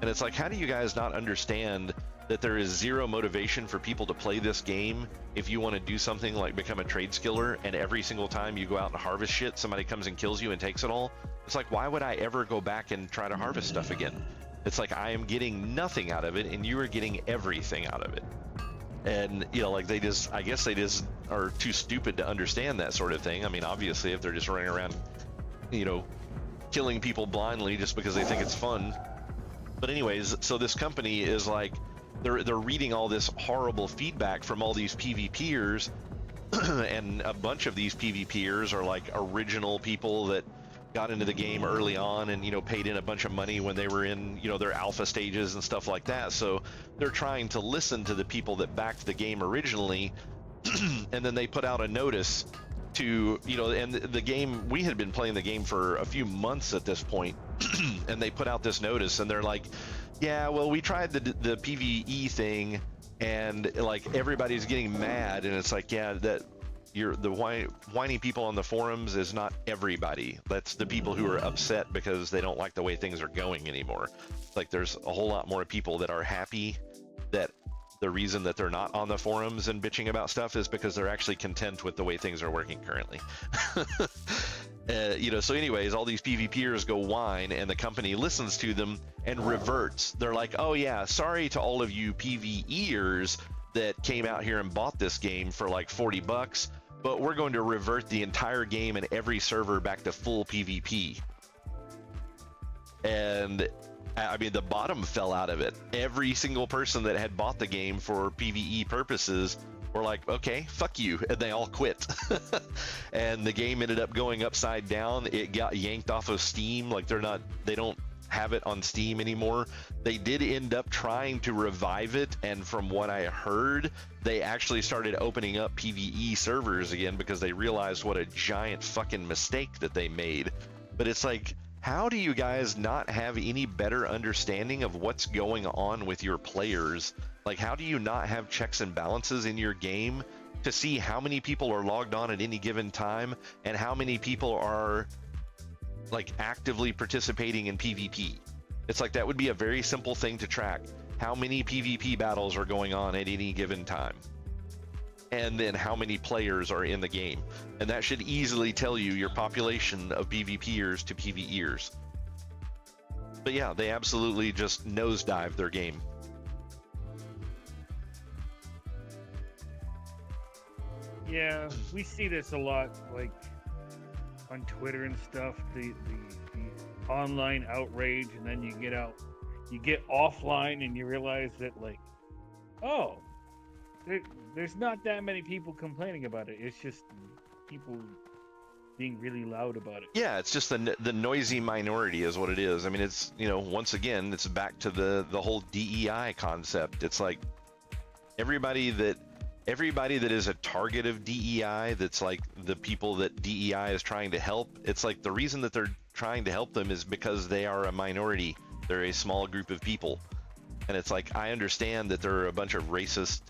And it's like, how do you guys not understand that there is zero motivation for people to play this game if you want to do something like become a trade skiller, and every single time you go out and harvest shit, somebody comes and kills you and takes it all? It's like, why would I ever go back and try to harvest stuff again? It's like, I am getting nothing out of it and you are getting everything out of it. And, I guess they just are too stupid to understand that sort of thing. I mean, obviously, if they're just running around, killing people blindly just because they think it's fun. But anyways, so this company is like, they're reading all this horrible feedback from all these PvPers, and a bunch of these PvPers are like original people that got into the game early on and paid in a bunch of money when they were in their alpha stages and stuff like that. So they're trying to listen to the people that backed the game originally, and then they put out a notice to and the game, we had been playing the game for a few months at this point, and they put out this notice and they're like, yeah, well, we tried the PvE thing, and like everybody's getting mad, and it's like, yeah, that the whiny people on the forums is not everybody. That's the people who are upset because they don't like the way things are going anymore. Like, there's a whole lot more people that are happy that the reason that they're not on the forums and bitching about stuff is because they're actually content with the way things are working currently. So anyways, all these PvPers go whine, and the company listens to them and reverts. They're like, oh yeah, sorry to all of you PvEers that came out here and bought this game for like $40, but we're going to revert the entire game and every server back to full PvP. And I mean, the bottom fell out of it. Every single person that had bought the game for PvE purposes were like, okay, fuck you, and they all quit. And the game ended up going upside down. It got yanked off of Steam. Like, they don't have it on Steam anymore. They did end up trying to revive it, and from what I heard, they actually started opening up PvE servers again because they realized what a giant fucking mistake that they made. But it's like, how do you guys not have any better understanding of what's going on with your players? Like, how do you not have checks and balances in your game to see how many people are logged on at any given time and how many people are like actively participating in PvP. It's like that would be a very simple thing to track. How many PvP battles are going on at any given time? And then how many players are in the game? And that should easily tell you your population of PvPers to PvEers. But yeah, they absolutely just nosedive their game. Yeah, we see this a lot, like on Twitter and stuff. The online outrage, and then you get offline, and you realize that, like, oh, there's not that many people complaining about it. It's just people being really loud about it. Yeah, it's just the noisy minority is what it is. I mean, it's, you know, once again, it's back to the whole DEI concept. It's like everybody that is a target of DEI, that's like the people that DEI is trying to help. It's like the reason that they're trying to help them is because they are a minority. They're a small group of people. And it's like, I understand that there are a bunch of racist,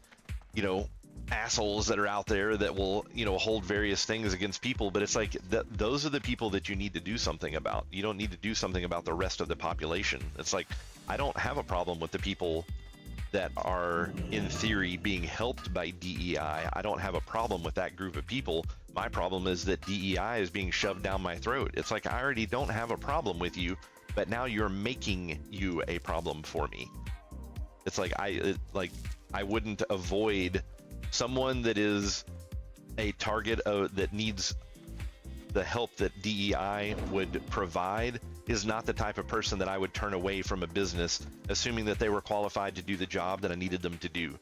you know, assholes that are out there that will, you know, hold various things against people, but it's like those are the people that you need to do something about. You don't need to do something about the rest of the population. It's like, I don't have a problem with the people that are in theory being helped by DEI. I don't have a problem with that group of people. My problem is that DEI is being shoved down my throat. It's like, I already don't have a problem with you, but now you're making you a problem for me. It's like, I wouldn't avoid someone that is a target that needs the help that DEI would provide is not the type of person that I would turn away from a business, assuming that they were qualified to do the job that I needed them to do.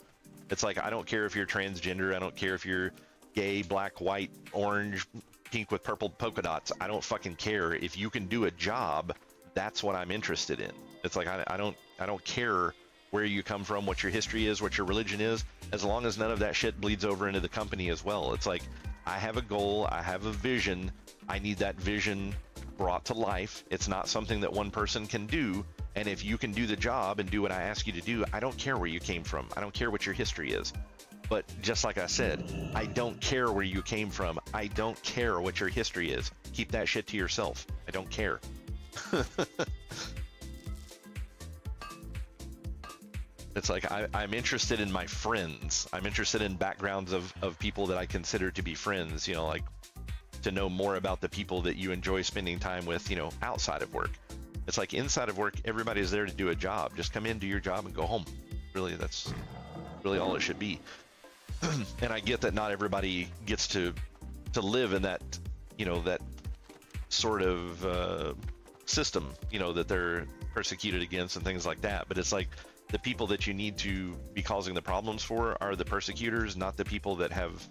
It's like, I don't care if you're transgender, I don't care if you're gay, black, white, orange, pink with purple polka dots. I don't fucking care. If you can do a job, that's what I'm interested in. It's like, I don't care where you come from, what your history is, what your religion is, as long as none of that shit bleeds over into the company as well. It's like, I have a goal, I have a vision, I need that vision brought to life. It's not something that one person can do, and if you can do the job and do what I ask you to do, I don't care where you came from, I don't care what your history is. But just like I said, I don't care where you came from, I don't care what your history is. Keep that shit to yourself. I don't care. It's like, I'm interested in my friends. I'm interested in backgrounds of people that I consider to be friends, you know, like to know more about the people that you enjoy spending time with, you know, outside of work. It's like, inside of work, everybody's there to do a job. Just come in, do your job, and go home. Really, that's really all it should be. And I get that not everybody gets to live in that, you know, that sort of system, you know, that they're persecuted against and things like that. But it's like, the people that you need to be causing the problems for are the persecutors, not the people that have,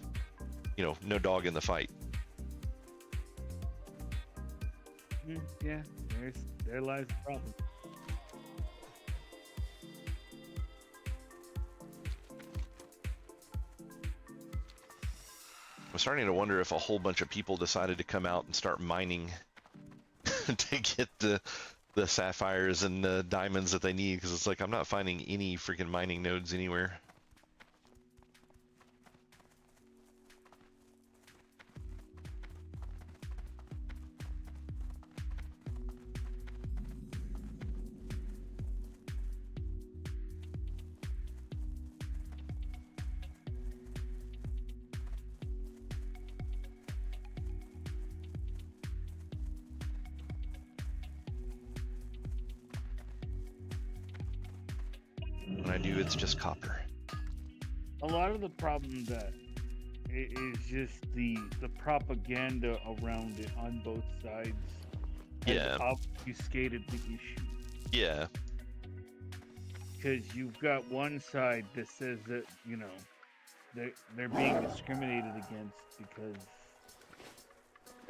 you know, no dog in the fight. Yeah, there lies the problem. I'm starting to wonder if a whole bunch of people decided to come out and start mining to get the sapphires and the diamonds that they need, because it's like, I'm not finding any freaking mining nodes anywhere. When I do, it's just copper. A lot of the problem that is just the propaganda around it on both sides. Yeah. Obfuscated the issue. Yeah. Because you've got one side that says that, you know, they're being discriminated against because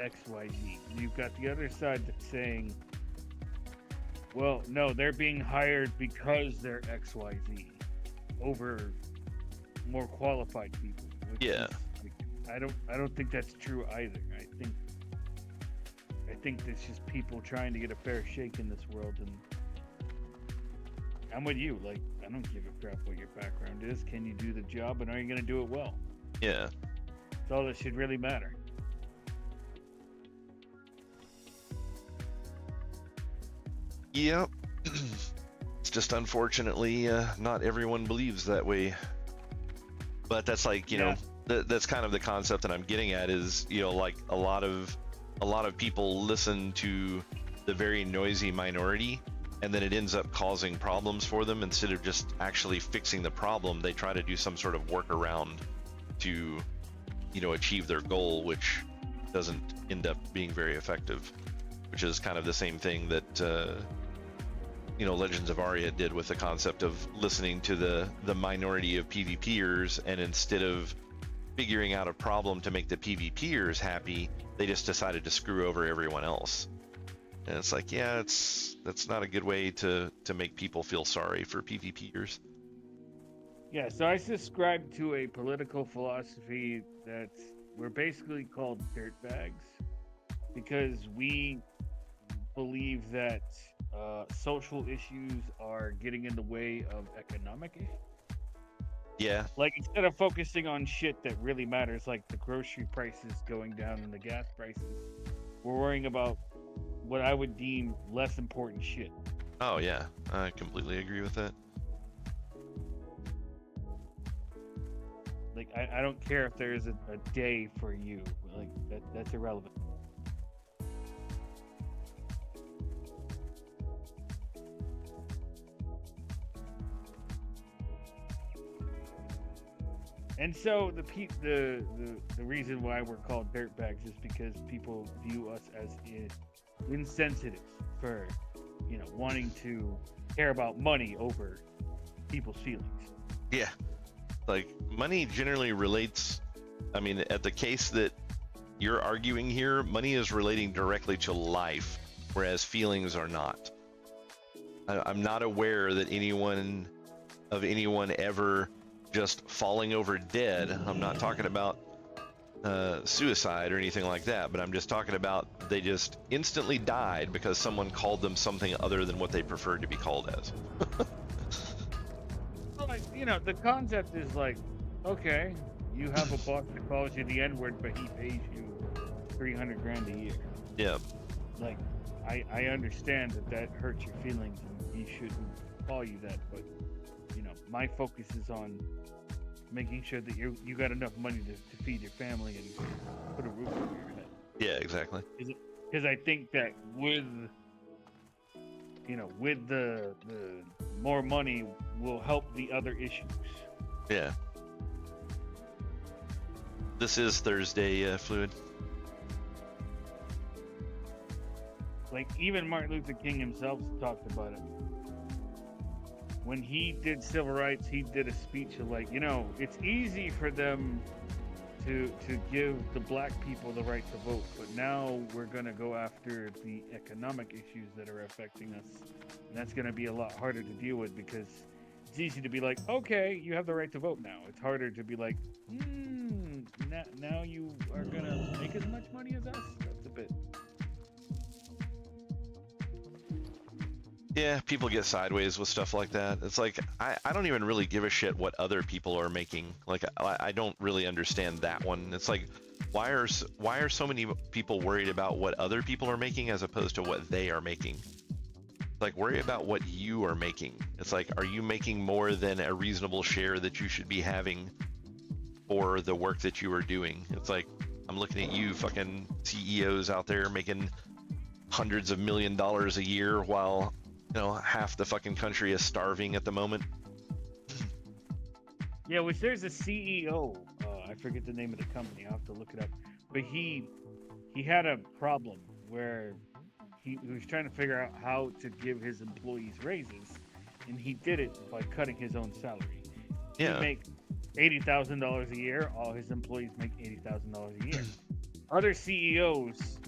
XYZ. You've got the other side that's saying, well, no, they're being hired because they're XYZ over more qualified people. Yeah. I don't think that's true either. I think that's just people trying to get a fair shake in this world, and I'm with you. Like, I don't give a crap what your background is. Can you do the job, and are you going to do it well? Yeah. That's all that should really matter. Yep. It's just unfortunately not everyone believes that way. But that's like, you know, that's kind of the concept that I'm getting at is, you know, like a lot of people listen to the very noisy minority, and then it ends up causing problems for them. Instead of just actually fixing the problem, they try to do some sort of workaround to, you know, achieve their goal, which doesn't end up being very effective, which is kind of the same thing that you know, Legends of Aria did with the concept of listening to the minority of PvPers, and instead of figuring out a problem to make the PvPers happy, they just decided to screw over everyone else. And it's like, yeah, that's not a good way to make people feel sorry for PvPers. Yeah, so I subscribe to a political philosophy that we're basically called dirtbags because we believe that social issues are getting in the way of economic issues. Yeah. Like, instead of focusing on shit that really matters, like the grocery prices going down and the gas prices, we're worrying about what I would deem less important shit. Oh yeah, I completely agree with that. Like, I don't care if there's a day for you. Like, that's irrelevant. And so the reason why we're called dirtbags is because people view us as insensitive for, you know, wanting to care about money over people's feelings. Yeah, like money generally relates. I mean, at the case that you're arguing here, money is relating directly to life, whereas feelings are not. I'm not aware that anyone ever just falling over dead. I'm not talking about suicide or anything like that, but I'm just talking about they just instantly died because someone called them something other than what they preferred to be called as. Well, like, you know, the concept is like, okay, you have a boss that calls you the N-word, but he pays you $300,000 a year. Yeah. Like, I understand that hurts your feelings and he shouldn't call you that, but you know, my focus is on making sure that you got enough money to feed your family and put a roof over your head. Yeah, exactly. Because I think that with the more money will help the other issues. Yeah. This is Thursday, Fluid. Like, even Martin Luther King himself talked about it. When he did civil rights, he did a speech of like, you know, it's easy for them to give the black people the right to vote, but now we're going to go after the economic issues that are affecting us. And that's going to be a lot harder to deal with because it's easy to be like, okay, you have the right to vote now. It's harder to be like, now you are going to make as much money as us? That's a bit... Yeah, people get sideways with stuff like that. It's like, I don't even really give a shit what other people are making. Like, I don't really understand that one. It's like, why are so many people worried about what other people are making as opposed to what they are making? Like, worry about what you are making. It's like, are you making more than a reasonable share that you should be having for the work that you are doing? It's like, I'm looking at you fucking CEOs out there making hundreds of $millions a year while, you know, half the fucking country is starving at the moment. Yeah, which there's a CEO, I forget the name of the company, I'll have to look it up, but he had a problem where he was trying to figure out how to give his employees raises, and he did it by cutting his own salary. Yeah. He make $80,000 a year, all his employees make $80,000 a year. Other CEOs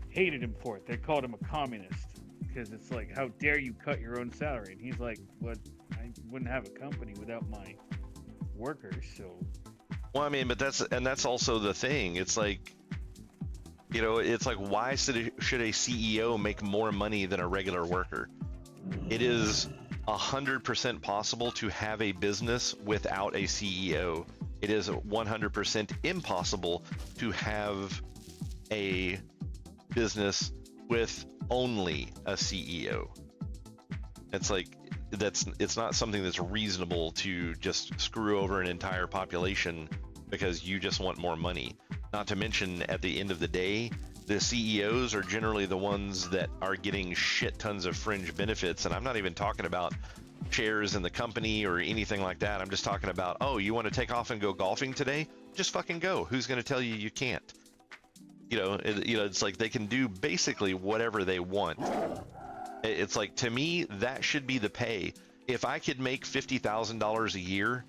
hated him for it. They called him a communist. Because it's like, how dare you cut your own salary? And he's like, what? I wouldn't have a company without my workers, so... Well, I mean, but that's also the thing. It's like, you know, it's like, why should a CEO make more money than a regular worker? It is 100% possible to have a business without a CEO. It is 100% impossible to have a business with only a CEO. It's like, it's not something that's reasonable to just screw over an entire population because you just want more money. Not to mention, at the end of the day, the CEOs are generally the ones that are getting shit tons of fringe benefits. And I'm not even talking about shares in the company or anything like that. I'm just talking about, oh, you want to take off and go golfing today? Just fucking go. Who's going to tell you you can't? It's like they can do basically whatever they want. It's like, to me, that should be the pay. If I could make $50,000 a year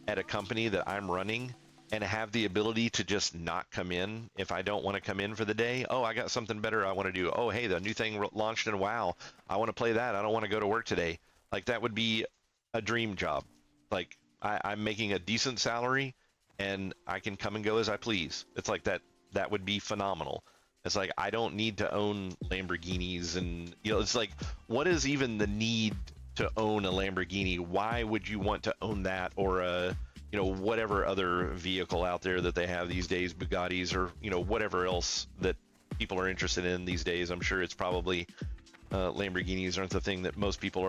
at a company that I'm running and have the ability to just not come in if I don't want to come in for the day, oh, I got something better I want to do. Oh, hey, the new thing launched in WoW. I want to play that. I don't want to go to work today. Like, that would be a dream job. Like, I'm making a decent salary and I can come and go as I please. It's like that would be phenomenal. It's like, I don't need to own Lamborghinis, and it's like, what is even the need to own a Lamborghini? Why would you want to own that, or a whatever other vehicle out there that they have these days, Bugattis, or whatever else that people are interested in these days? I'm sure it's probably Lamborghinis aren't the thing that most people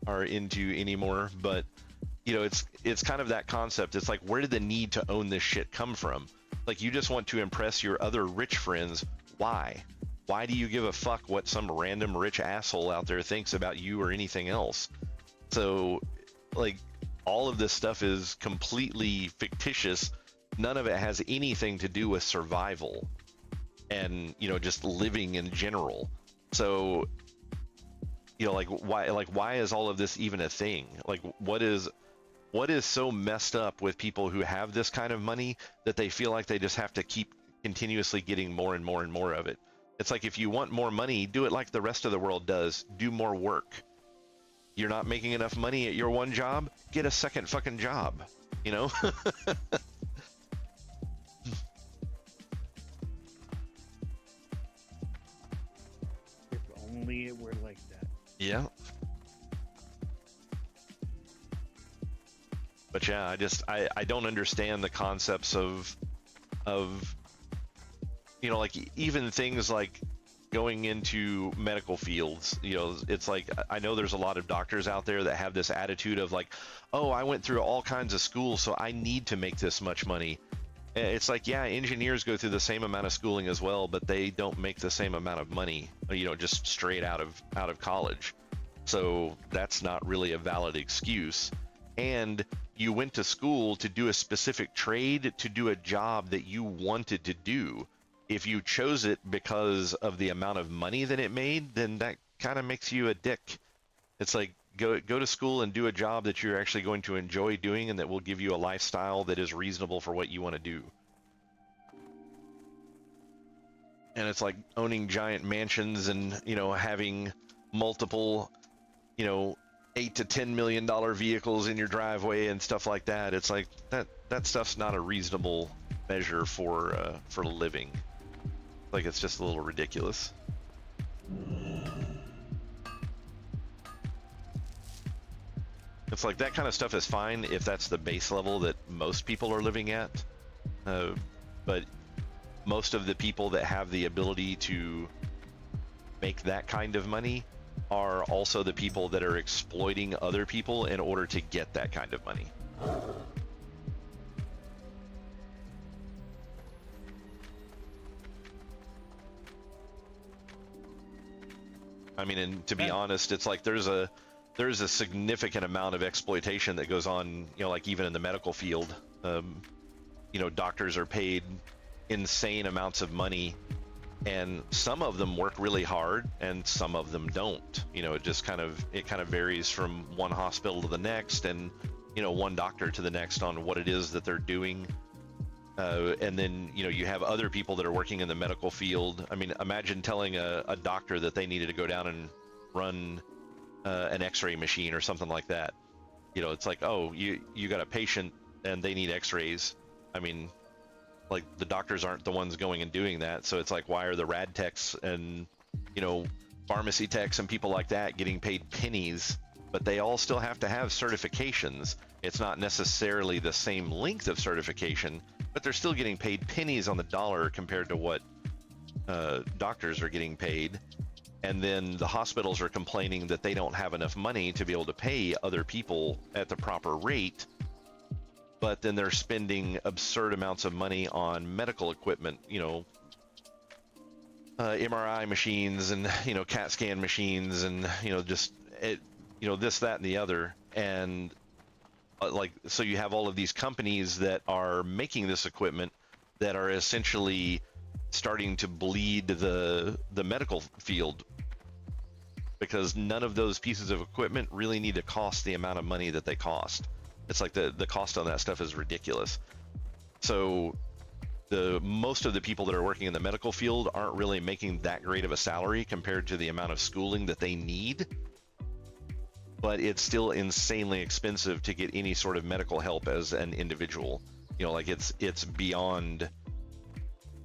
are into anymore, but it's kind of that concept. It's like, where did the need to own this shit come from? Like, you just want to impress your other rich friends. Why do you give a fuck what some random rich asshole out there thinks about you or anything else? So, like, all of this stuff is completely fictitious. None of it has anything to do with survival and just living in general. So why is all of this even a thing? Like, what is so messed up with people who have this kind of money that they feel like they just have to keep continuously getting more and more and more of it? It's like, if you want more money, do it like the rest of the world does. Do more work. You're not making enough money at your one job? Get a second fucking job, If only it were like that. Yeah. But yeah, I don't understand the concepts of like, even things like going into medical fields. It's like, I know there's a lot of doctors out there that have this attitude of like, oh, I went through all kinds of schools, so I need to make this much money. It's like, yeah, engineers go through the same amount of schooling as well, but they don't make the same amount of money, just straight out of college. So that's not really a valid excuse. And you went to school to do a specific trade, to do a job that you wanted to do. If you chose it because of the amount of money that it made, then that kind of makes you a dick. It's like, go to school and do a job that you're actually going to enjoy doing and that will give you a lifestyle that is reasonable for what you want to do. And it's like owning giant mansions and, having multiple, $8 to $10 million vehicles in your driveway and stuff like that. It's like, that stuff's not a reasonable measure for living. Like, it's just a little ridiculous. It's like, that kind of stuff is fine if that's the base level that most people are living at, but most of the people that have the ability to make that kind of money are also the people that are exploiting other people in order to get that kind of money. I mean, and to be honest, it's like there's a significant amount of exploitation that goes on, like even in the medical field. Doctors are paid insane amounts of money, and some of them work really hard and some of them don't. It just kind of varies from one hospital to the next, and one doctor to the next on what it is that they're doing. And then, you have other people that are working in the medical field. I mean, imagine telling a doctor that they needed to go down and run an x-ray machine or something like that. It's like, oh, you got a patient and they need x-rays. I mean, like, the doctors aren't the ones going and doing that. So it's like, why are the rad techs and, pharmacy techs and people like that getting paid pennies? But they all still have to have certifications. It's not necessarily the same length of certification, but they're still getting paid pennies on the dollar compared to what doctors are getting paid. and then the hospitals are complaining that they don't have enough money to be able to pay other people at the proper rate, but then they're spending absurd amounts of money on medical equipment, MRI machines and CAT scan machines and just this, that, and the other. And so you have all of these companies that are making this equipment that are essentially starting to bleed the medical field, because none of those pieces of equipment really need to cost the amount of money that they cost. It's like the cost on that stuff is ridiculous. So most of the people that are working in the medical field aren't really making that great of a salary compared to the amount of schooling that they need. But it's still insanely expensive to get any sort of medical help as an individual.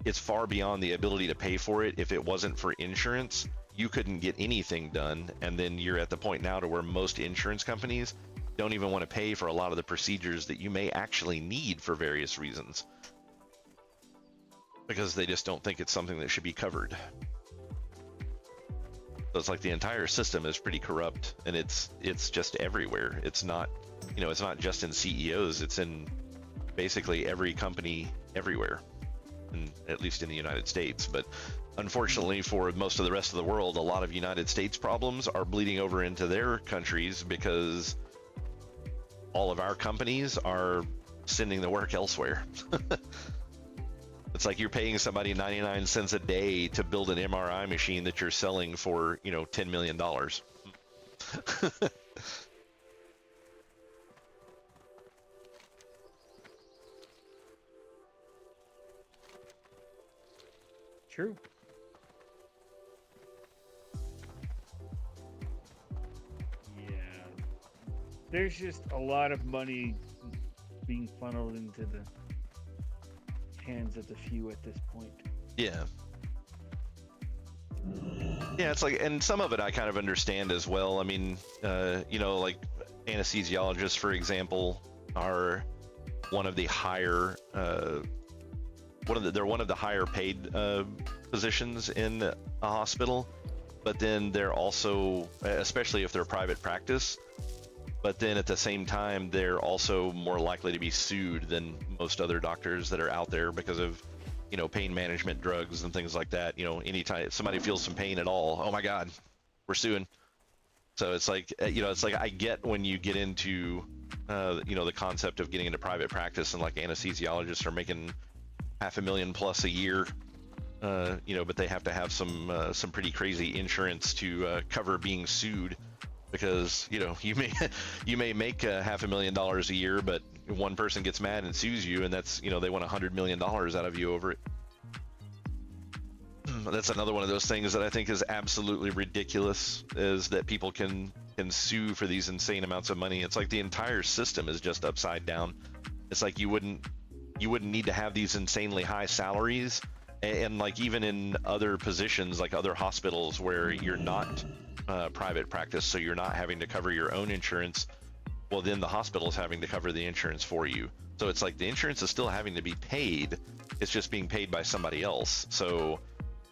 It's far beyond the ability to pay for it. If it wasn't for insurance, you couldn't get anything done. And then you're at the point now to where most insurance companies don't even want to pay for a lot of the procedures that you may actually need for various reasons, because they just don't think it's something that should be covered. So it's like the entire system is pretty corrupt, and it's just everywhere. It's not, it's not just in CEOs, it's in basically every company everywhere, and at least in the United States. But unfortunately for most of the rest of the world, a lot of United States problems are bleeding over into their countries because all of our companies are sending the work elsewhere. It's like you're paying somebody 99 cents a day to build an MRI machine that you're selling for, $10 million. True. Yeah. There's just a lot of money being funneled into the hands of the few at this point. Yeah. Yeah, it's like, and some of it I kind of understand as well. I mean, like anesthesiologists, for example, are one of the higher, they're one of the higher paid positions in a hospital, but then they're also, especially if they're private practice, but then at the same time, they're also more likely to be sued than most other doctors that are out there because of, pain management drugs and things like that. Anytime somebody feels some pain at all, oh my God, we're suing. So it's like, I get when you get into, the concept of getting into private practice, and like anesthesiologists are making $500,000 plus a year, but they have to have some pretty crazy insurance to cover being sued. Because you may make $500,000 a year, but one person gets mad and sues you, and that's they want $100 million out of you over it. That's another one of those things that I think is absolutely ridiculous, is that people can sue for these insane amounts of money. It's like the entire system is just upside down. It's like you wouldn't need to have these insanely high salaries, and like even in other positions, like other hospitals where you're not private practice, so you're not having to cover your own insurance, well then the hospital's having to cover the insurance for you. So it's like the insurance is still having to be paid, it's just being paid by somebody else. So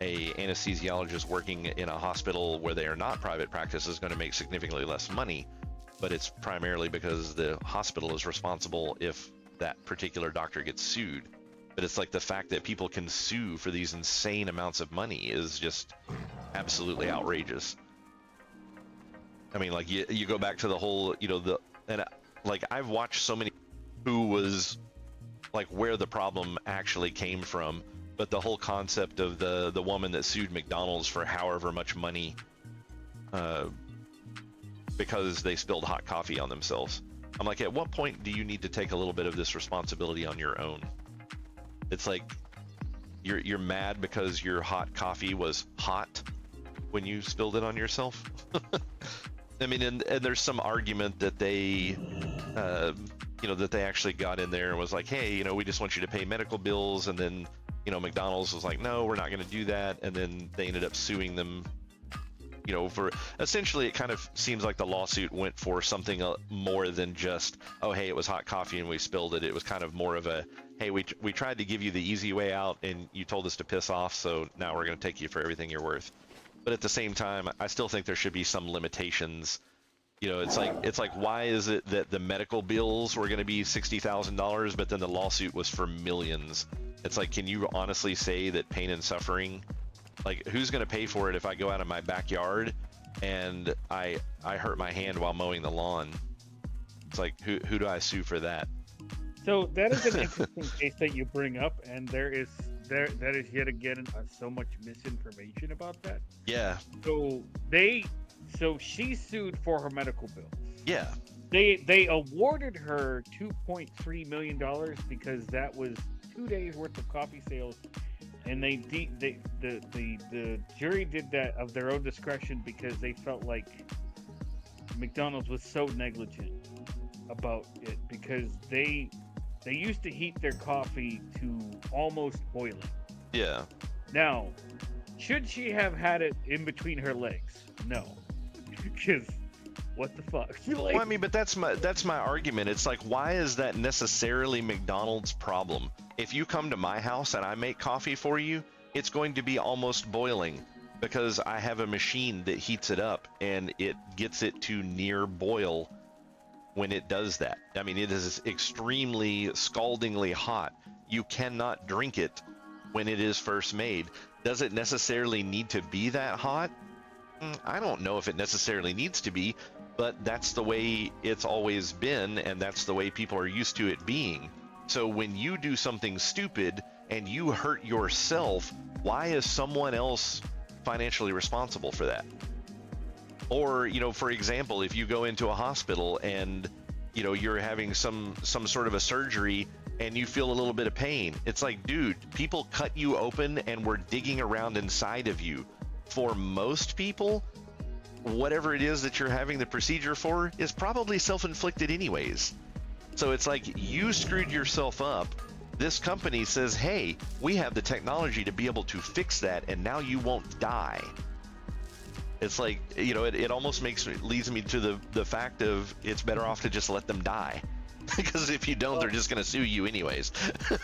a anesthesiologist working in a hospital where they are not private practice is going to make significantly less money, but it's primarily because the hospital is responsible if that particular doctor gets sued. But it's like the fact that people can sue for these insane amounts of money is just absolutely outrageous. I mean, like you go back to the whole, like I've watched so many who was like where the problem actually came from, but the whole concept of the woman that sued McDonald's for however much money because they spilled hot coffee on themselves. I'm like, at what point do you need to take a little bit of this responsibility on your own? It's like you're mad because your hot coffee was hot when you spilled it on yourself. I mean, and there's some argument that they, that they actually got in there and was like, hey, we just want you to pay medical bills. And then, McDonald's was like, no, we're not going to do that. And then they ended up suing them, for essentially, it kind of seems like the lawsuit went for something more than just, oh, hey, it was hot coffee and we spilled it. It was kind of more of a, hey, we tried to give you the easy way out and you told us to piss off. So now we're going to take you for everything you're worth. but at the same time, I still think there should be some limitations. You know, it's like why is it that the medical bills were going to be $60,000, but then the lawsuit was for millions? It's like, can you honestly say that pain and suffering, like who's going to pay for it if I go out in my backyard and I hurt my hand while mowing the lawn? It's like, who do I sue for that? So that is an interesting case that you bring up, and that is yet again so much misinformation about that. Yeah. So she sued for her medical bills. Yeah. They awarded her $2.3 million because that was 2 days worth of coffee sales, and the jury did that of their own discretion because they felt like McDonald's was so negligent about it because they used to heat their coffee to almost boiling. Yeah. Now, should she have had it in between her legs? No. Because what the fuck? Like, well, I mean, but that's my argument. It's like, why is that necessarily McDonald's problem? If you come to my house and I make coffee for you, it's going to be almost boiling because I have a machine that heats it up and it gets it to near boil when it does that. I mean, it is extremely scaldingly hot. You cannot drink it when it is first made. Does it necessarily need to be that hot? I don't know if it necessarily needs to be, but that's the way it's always been, and that's the way people are used to it being. So when you do something stupid and you hurt yourself, why is someone else financially responsible for that? Or, you know, for example, if you go into a hospital and, you know, you're having some sort of a surgery and you feel a little bit of pain, it's like, dude, people cut you open and were digging around inside of you. For most people, whatever it is that you're having the procedure for is probably self-inflicted anyways. So it's like, you screwed yourself up. This company says, hey, we have the technology to be able to fix that, and now you won't die. It's like, you know, it almost leads me to the fact of it's better off to just let them die. Because if you don't, they're just going to sue you anyways.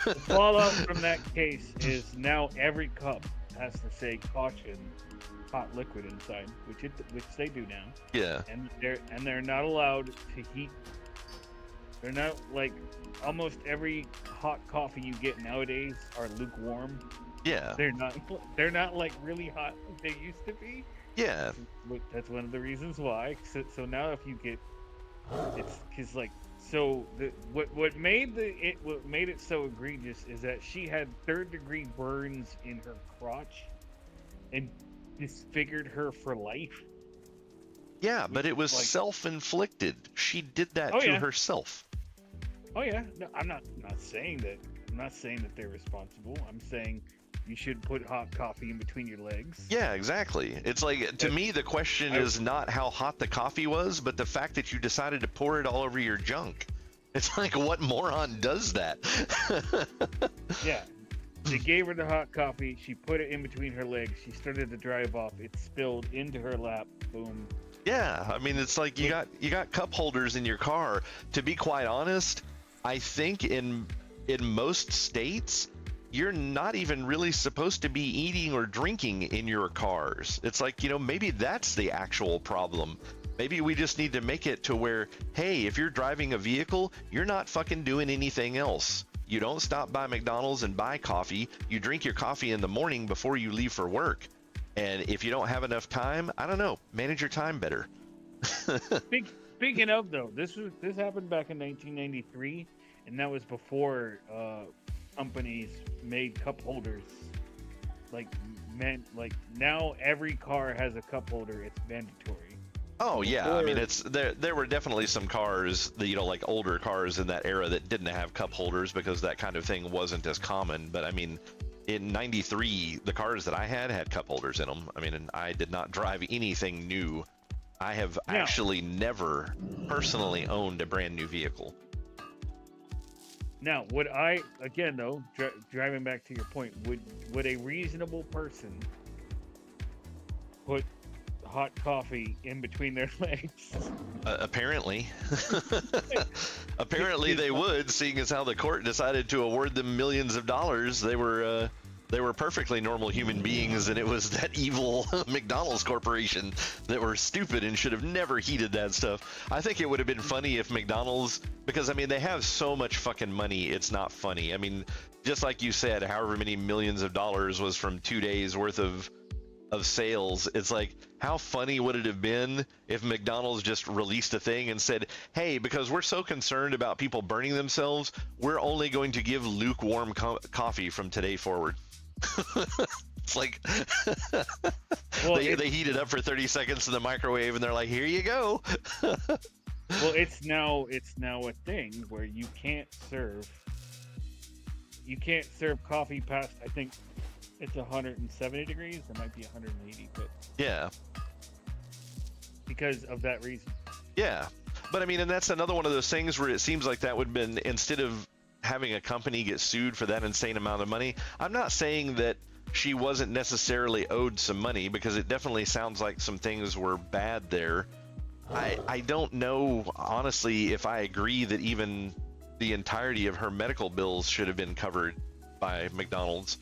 The fallout from that case is now every cup has to say caution, hot liquid inside, which they do now. Yeah. And they're not allowed to heat. They're not, like, almost every hot coffee you get nowadays are lukewarm. Yeah. They're not like really hot like they used to be. Yeah. That's one of the reasons why. So now if you get, it's because like, so what made it so egregious is that she had 3rd-degree burns in her crotch and disfigured her for life. Yeah, but it was like, self-inflicted. She did that to herself. Oh yeah, no, I'm not saying that. I'm not saying that they're responsible. I'm saying you should put hot coffee in between your legs. Yeah, exactly. It's like, to me, the question is not how hot the coffee was, but the fact that you decided to pour it all over your junk. It's like, what moron does that? Yeah. They gave her the hot coffee. She put it in between her legs. She started to drive off. It spilled into her lap. Boom. Yeah, I mean, it's like you got cup holders in your car. To be quite honest, I think in most states, you're not even really supposed to be eating or drinking in your cars. It's like, you know, maybe that's the actual problem. Maybe we just need to make it to where, hey, if you're driving a vehicle, you're not fucking doing anything else. You don't stop by McDonald's and buy coffee. You drink your coffee in the morning before you leave for work. And if you don't have enough time, I don't know, manage your time better. Speaking of, though, this happened back in 1993, and that was before companies made cup holders. Like now every car has a cup holder. It's mandatory. Oh yeah, I mean, there were definitely some cars that, you know, like older cars in that era that didn't have cup holders because that kind of thing wasn't as common. But I mean, in '93, the cars that I had cup holders in them. I mean, and I did not drive anything new. I have actually never personally owned a brand new vehicle. Now, would I, again though, driving back to your point, would a reasonable person put hot coffee in between their legs? Apparently. Apparently they would, seeing as how the court decided to award them millions of dollars. They were They were perfectly normal human beings, and it was that evil McDonald's corporation that were stupid and should have never heated that stuff. I think it would have been funny if McDonald's, because I mean they have so much fucking money, it's not funny. I mean, just like you said, however many millions of dollars was from 2 days worth of sales. It's like, how funny would it have been if McDonald's just released a thing and said, hey, because we're so concerned about people burning themselves, we're only going to give lukewarm coffee from today forward. It's like Well, they heat it up for 30 seconds in the microwave and they're like, here you go. Well, it's now a thing where you can't serve coffee past, I think it's 170 degrees. It might be 180, but Yeah. because of that reason. Yeah. But I mean, and that's another one of those things where it seems like that would have been, instead of having a company get sued for that insane amount of money, I'm not saying that she wasn't necessarily owed some money, because it definitely sounds like some things were bad there. I don't know, honestly, if I agree that even the entirety of her medical bills should have been covered by McDonald's.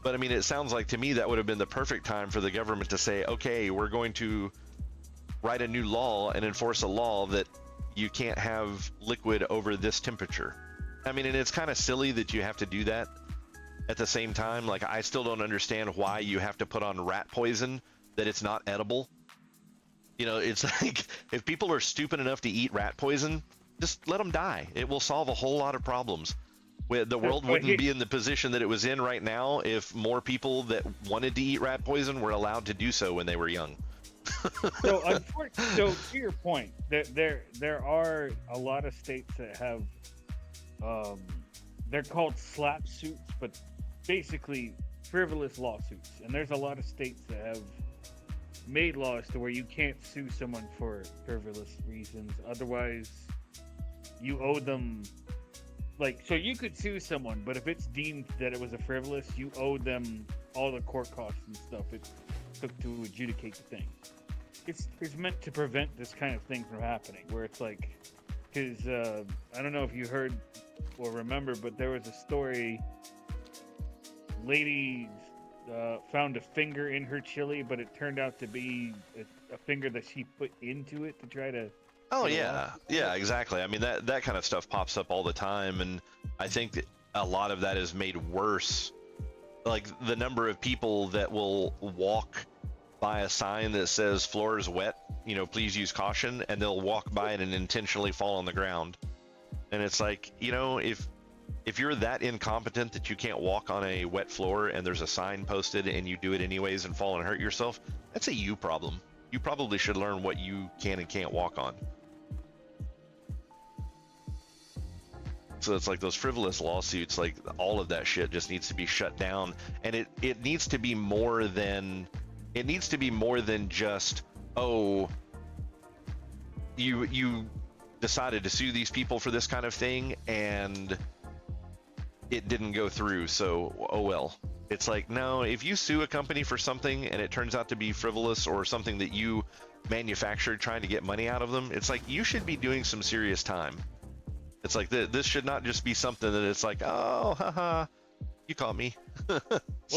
But I mean, it sounds like to me that would have been the perfect time for the government to say, okay, we're going to write a new law and enforce a law that you can't have liquid over this temperature. I mean, and it's kind of silly that you have to do that at the same time. Like, I still don't understand why you have to put on rat poison that it's not edible. You know, it's like, if people are stupid enough to eat rat poison, just let them die. It will solve a whole lot of problems. The world wouldn't be in the position that it was in right now if more people that wanted to eat rat poison were allowed to do so when they were young. So to your point, there are a lot of states that have, they're called slap suits, but basically frivolous lawsuits. And there's a lot of states that have made laws to where you can't sue someone for frivolous reasons. Otherwise, you owe them, like, so you could sue someone, but if it's deemed that it was a frivolous, you owe them all the court costs and stuff it took to adjudicate the thing. It's meant to prevent this kind of thing from happening, where it's like, because I don't know if you heard or remember, but there was a story, lady found a finger in her chili, but it turned out to be a finger that she put into it to try to... Oh yeah, yeah, exactly. I mean, that kind of stuff pops up all the time, and I think that a lot of that is made worse. Like, the number of people that will walk by a sign that says floor is wet, you know, please use caution, and they'll walk by it and intentionally fall on the ground. And it's like, you know, if you're that incompetent that you can't walk on a wet floor and there's a sign posted and you do it anyways and fall and hurt yourself, that's a you problem. You probably should learn what you can and can't walk on. So it's like those frivolous lawsuits, like all of that shit just needs to be shut down. And it needs to be more than, just, oh, you decided to sue these people for this kind of thing and it didn't go through, so oh well. It's like, no, if you sue a company for something and it turns out to be frivolous or something that you manufactured trying to get money out of them, it's like, you should be doing some serious time. It's like, this should not just be something that it's like, oh, haha, you caught me. Well,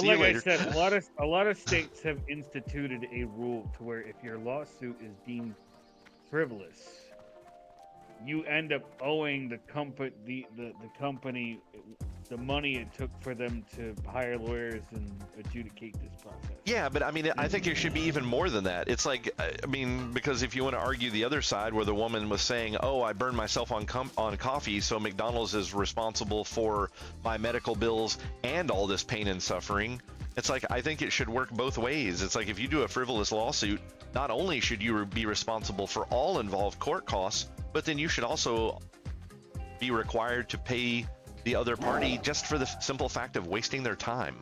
like I said, a lot of states have instituted a rule to where if your lawsuit is deemed frivolous, you end up owing the company the money it took for them to hire lawyers and adjudicate this process. Yeah, but I mean, I think it should be even more than that. It's like, I mean, because if you want to argue the other side where the woman was saying, oh, I burned myself on coffee, so McDonald's is responsible for my medical bills and all this pain and suffering. It's like, I think it should work both ways. It's like, if you do a frivolous lawsuit, not only should you be responsible for all involved court costs, but then you should also be required to pay the other party just for the simple fact of wasting their time.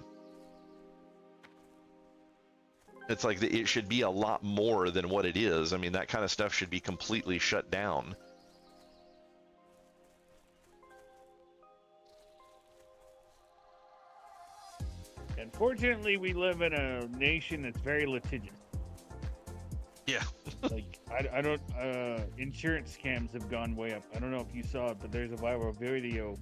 It's like, it should be a lot more than what it is. I mean, that kind of stuff should be completely shut down. Unfortunately, we live in a nation that's very litigious. Yeah. Like, I don't, insurance scams have gone way up. I don't know if you saw it, but there's a viral video.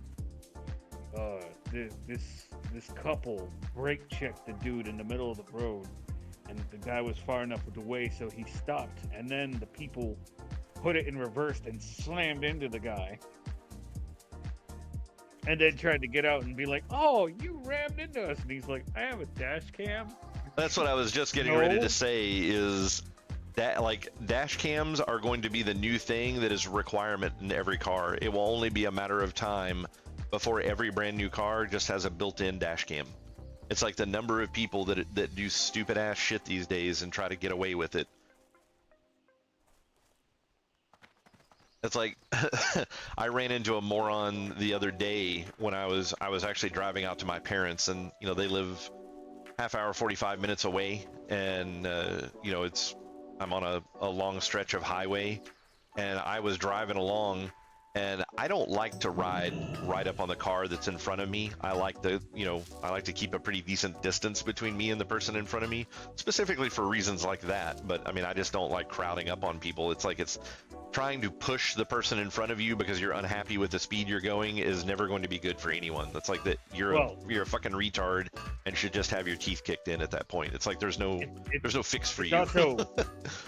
This this couple brake checked the dude in the middle of the road, and the guy was far enough away, so he stopped. And then the people put it in reverse and slammed into the guy. And then tried to get out and be like, "Oh, you rammed into us." And he's like, "I have a dash cam." That's what I was just getting ready to say, is that, like, dash cams are going to be the new thing that is a requirement in every car. It will only be a matter of time before every brand new car just has a built-in dash cam. It's like the number of people that do stupid ass shit these days and try to get away with it. It's like I ran into a moron the other day when I was actually driving out to my parents, and you know, they live half hour 45 minutes away, and you know, I'm on a long stretch of highway, and I was driving along, and I don't like to ride right up on the car that's in front of me. I like to keep a pretty decent distance between me and the person in front of me, specifically for reasons like that. But I mean, I just don't like crowding up on people. It's like, it's trying to push the person in front of you because you're unhappy with the speed you're going is never going to be good for anyone. That's like that you're a fucking retard and should just have your teeth kicked in at that point. It's like there's no fix for you.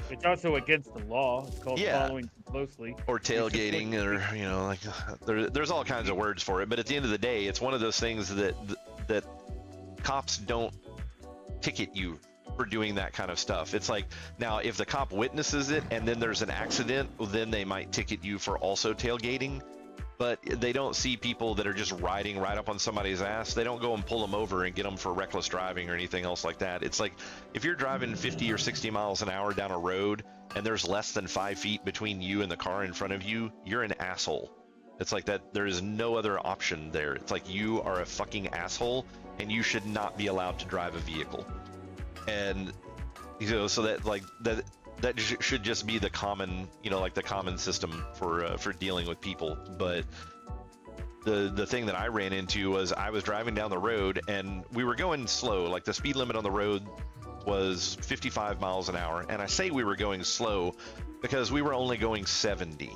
It's also against the law. It's called following too closely. Or tailgating, or you know, like there's all kinds of words for it. But at the end of the day, it's one of those things that cops don't ticket you for doing that kind of stuff. It's like, now if the cop witnesses it and then there's an accident, well, then they might ticket you for also tailgating. But they don't see people that are just riding right up on somebody's ass. They don't go and pull them over and get them for reckless driving or anything else like that. It's like, if you're driving 50 or 60 miles an hour down a road and there's less than 5 feet between you and the car in front of you, you're an asshole. It's like that. There is no other option there. It's like, you are a fucking asshole and you should not be allowed to drive a vehicle. And you know, so that should just be the common, you know, like the common system for dealing with people. But the thing that I ran into was, I was driving down the road and we were going slow. Like, the speed limit on the road was 55 miles an hour, and I say we were going slow because we were only going 70.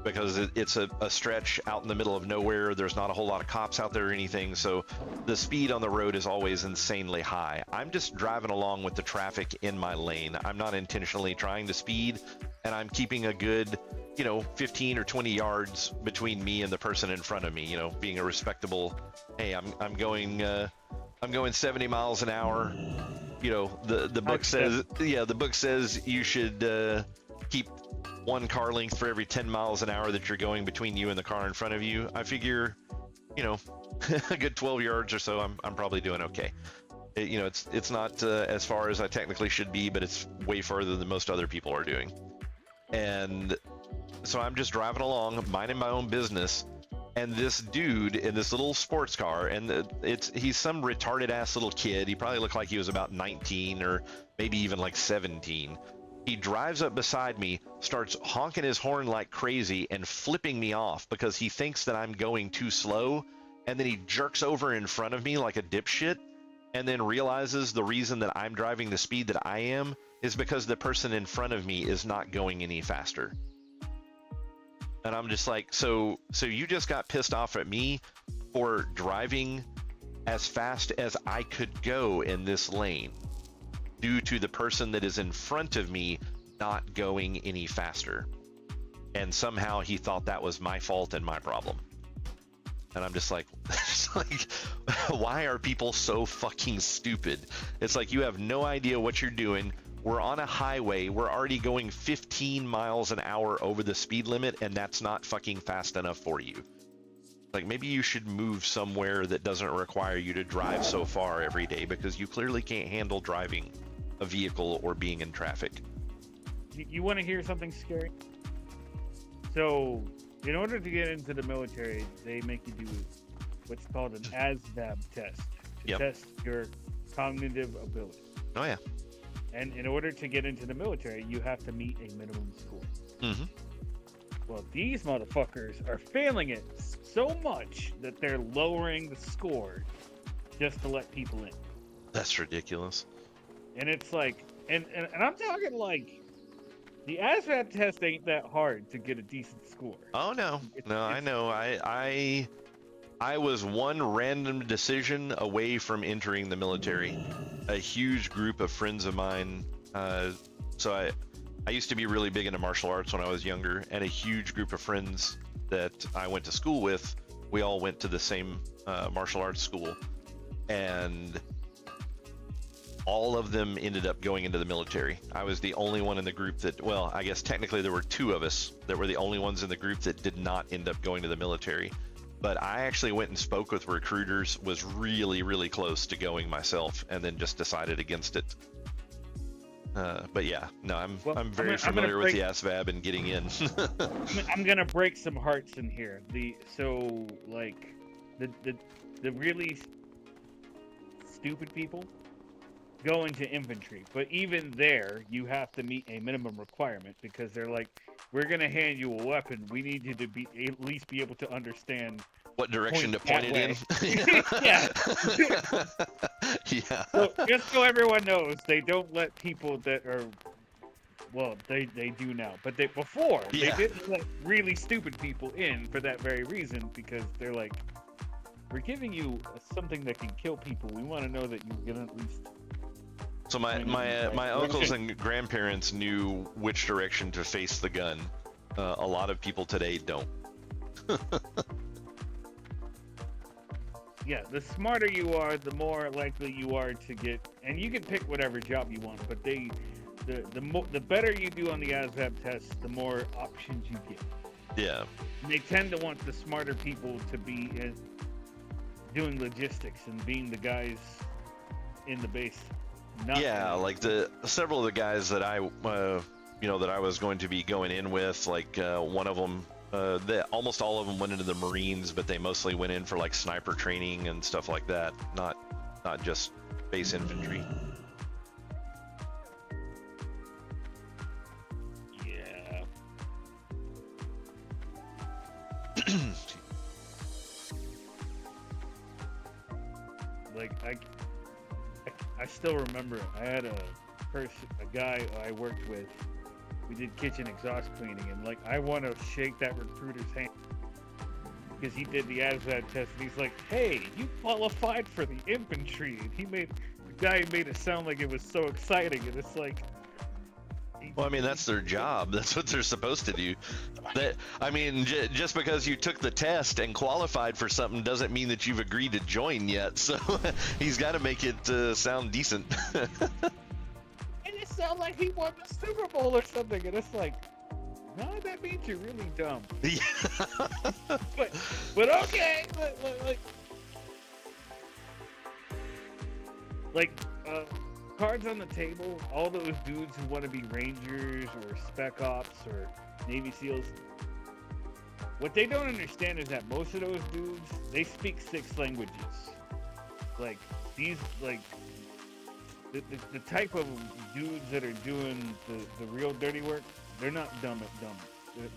Because it's a stretch out in the middle of nowhere. There's not a whole lot of cops out there or anything, so the speed on the road is always insanely high. I'm just driving along with the traffic in my lane. I'm not intentionally trying to speed, and I'm keeping a good, you know, 15 or 20 yards between me and the person in front of me, you know, being a respectable, hey, I'm going 70 miles an hour. You know, the book says, yeah, the book says you should keep 1 car length for every 10 miles an hour that you're going between you and the car in front of you. I figure, you know, a good 12 yards or so, I'm probably doing okay. You know, it's not as far as I technically should be, but it's way further than most other people are doing. And so I'm just driving along, minding my own business, and this dude in this little sports car, and he's some retarded ass little kid. He probably looked like he was about 19 or maybe even like 17. He drives up beside me, starts honking his horn like crazy and flipping me off because he thinks that I'm going too slow, and then he jerks over in front of me like a dipshit, and then realizes the reason that I'm driving the speed that I am is because the person in front of me is not going any faster. And I'm just like, so you just got pissed off at me for driving as fast as I could go in this lane, due to the person that is in front of me not going any faster. And somehow he thought that was my fault and my problem. And I'm just like, why are people so fucking stupid? It's like, you have no idea what you're doing. We're on a highway. We're already going 15 miles an hour over the speed limit, and that's not fucking fast enough for you. Like, maybe you should move somewhere that doesn't require you to drive so far every day, because you clearly can't handle driving a vehicle or being in traffic. You want to hear something scary? So, in order to get into the military, they make you do what's called an ASVAB test to test your cognitive ability. Oh yeah. And in order to get into the military, you have to meet a minimum score. Mm-hmm. Well, these motherfuckers are failing it so much that they're lowering the score just to let people in. That's ridiculous. And it's like, and I'm talking like, the ASVAB test ain't that hard to get a decent score. Oh no, I know. I was one random decision away from entering the military. A huge group of friends of mine. So I used to be really big into martial arts when I was younger, and a huge group of friends that I went to school with, we all went to the same martial arts school, and all of them ended up going into the military. I was the only one in the group that, well, I guess technically there were two of us that were the only ones in the group that did not end up going to the military. But I actually went and spoke with recruiters, was really, really close to going myself, and then just decided against it. But yeah, no, I'm very familiar with the ASVAB and getting in. I'm gonna break some hearts in here. The really stupid people go into infantry, but even there you have to meet a minimum requirement, because they're like, we're gonna hand you a weapon, we need you to be at least be able to understand what direction to point it in. Yeah. Yeah. So, just so everyone knows, they don't let people that are, well, they do now, but they didn't let really stupid people in for that very reason, because they're like, we're giving you something that can kill people, we want to know that you can at least. So my uncles and grandparents knew which direction to face the gun. A lot of people today don't. Yeah, the smarter you are, the more likely you are to get, and you can pick whatever job you want, but the better you do on the ASVAB test, the more options you get. Yeah. And they tend to want the smarter people to be doing logistics and being the guys in the base. Yeah, like several of the guys that I that I was going to be going in with, like one of them, almost all of them went into the Marines, but they mostly went in for like sniper training and stuff like that, not just base infantry. Yeah. Like I still remember, I had a guy I worked with. We did kitchen exhaust cleaning, and like, I want to shake that recruiter's hand because he did the ASVAB test, and he's like, "Hey, you qualified for the infantry." And the guy made it sound like it was so exciting, and it's like, well, I mean, that's their job. That's what they're supposed to do. Just because you took the test and qualified for something doesn't mean that you've agreed to join yet. So he's got to make it sound decent. And it sounded like he won the Super Bowl or something. And it's like, no, that means you're really dumb. Yeah. but okay. Cards on the table, all those dudes who want to be Rangers or Spec Ops or Navy SEALs, what they don't understand is that most of those dudes, they speak 6 languages. Like, these, like, the type of dudes that are doing the real dirty work, they're not dumb.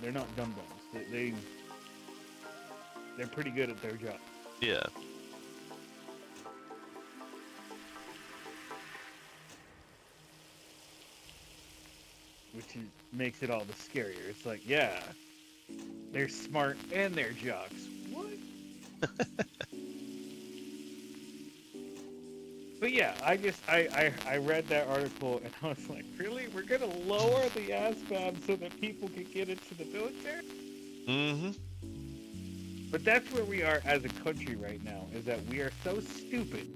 They're not dum-dums. They're pretty good at their job. Yeah. Which makes it all the scarier. It's like, yeah, they're smart and they're jocks. What? But yeah, I read that article and I was like, really? We're gonna lower the ASVAB so that people can get into the military? Mm-hmm. But that's where we are as a country right now, is that we are so stupid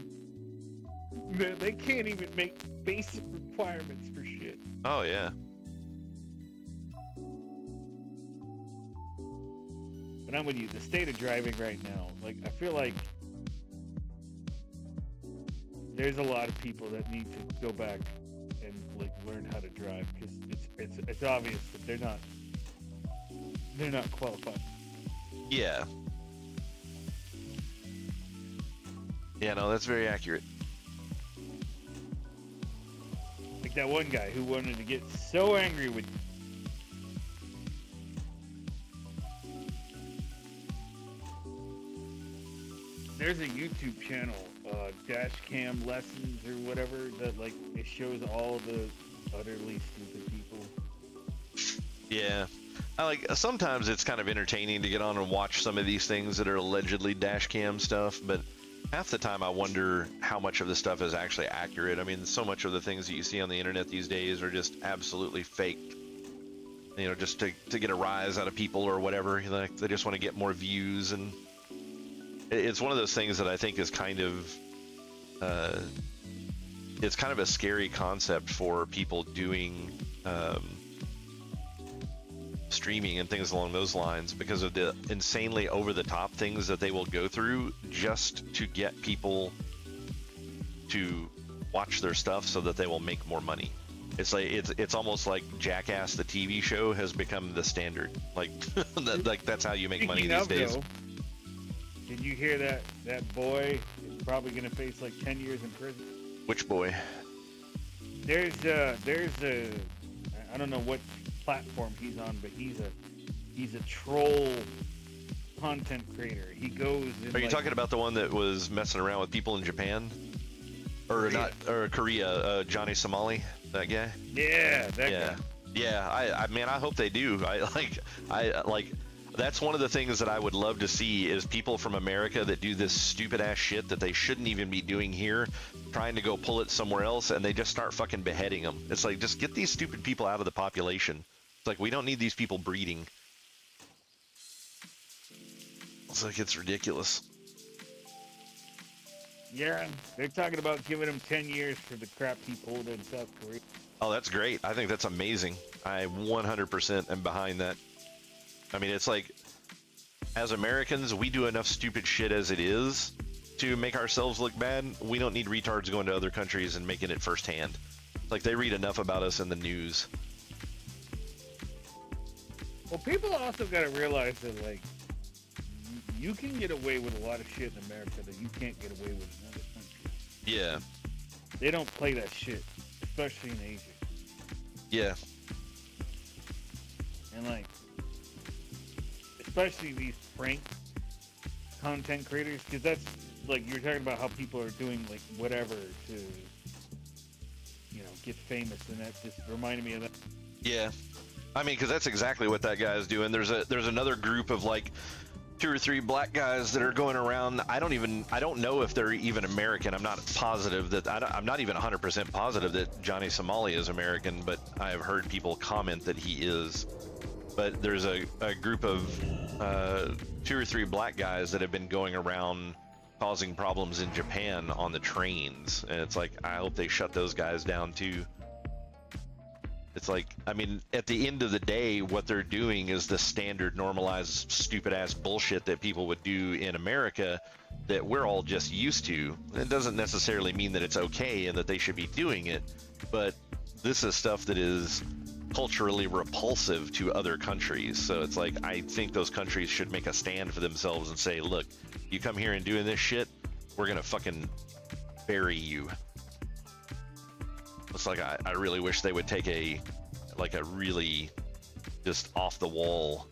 that they can't even make basic requirements for shit. Oh, yeah. But I'm with you, the state of driving right now, like, I feel like there's a lot of people that need to go back and like learn how to drive, because it's obvious that they're not qualified. Yeah. Yeah, no, that's very accurate. Like that one guy who wanted to get so angry with there's a YouTube channel, Dash Cam Lessons or whatever, that like it shows all the utterly stupid people. Yeah. I like sometimes it's kind of entertaining to get on and watch some of these things that are allegedly dash cam stuff, but half the time I wonder how much of the stuff is actually accurate. I mean, so much of the things that you see on the internet these days are just absolutely fake. You know, just to get a rise out of people or whatever. Like they just want to get more views, and it's one of those things that I think is kind of it's kind of a scary concept for people doing streaming and things along those lines, because of the insanely over-the-top things that they will go through just to get people to watch their stuff so that they will make more money. It's like it's almost like Jackass the TV show has become the standard. Like like that's how you make money these days. Though, did you hear that boy is probably going to face like 10 years in prison? Which boy? There's a I don't know what platform he's on, but he's a troll content creator. He goes in, Are you talking about the one that was messing around with people in Japan? Or Korea. not, or Korea, Johnny Somali, that guy? Yeah, that guy. Yeah, I man, I hope they do. I like that's one of the things that I would love to see is people from America that do this stupid ass shit that they shouldn't even be doing here, trying to go pull it somewhere else, and they just start fucking beheading them. It's like, just get these stupid people out of the population. It's like, we don't need these people breeding. It's like, it's ridiculous. Yeah, they're talking about giving him 10 years for the crap he pulled in South Korea. Oh, that's great. I think that's amazing. I 100% am behind that. I mean, it's like, as Americans, we do enough stupid shit as it is to make ourselves look bad. We don't need retards going to other countries and making it firsthand. It's like, they read enough about us in the news. Well, people also got to realize that, like, you can get away with a lot of shit in America that you can't get away with in other countries. Yeah. They don't play that shit, especially in Asia. Yeah. And, like, especially these prank content creators, because that's, like, you're talking about how people are doing, like, whatever to, you know, get famous, and that just reminded me of that. Yeah. I mean, because that's exactly what that guy is doing. There's another group of, like, 2 or 3 black guys that are going around. I don't know if they're even American. I'm not positive that, I'm not even 100% positive that Johnny Somali is American, but I've heard people comment that he is. But there's a group of 2 or 3 black guys that have been going around causing problems in Japan on the trains. And it's like, I hope they shut those guys down too. It's like, I mean, at the end of the day, what they're doing is the standard normalized stupid ass bullshit that people would do in America that we're all just used to. It doesn't necessarily mean that it's okay and that they should be doing it, but this is stuff that is culturally repulsive to other countries. So it's like, I think those countries should make a stand for themselves and say, look, you come here and doing this shit, we're gonna fucking bury you. It's like, I really wish they would take a really just off the wall,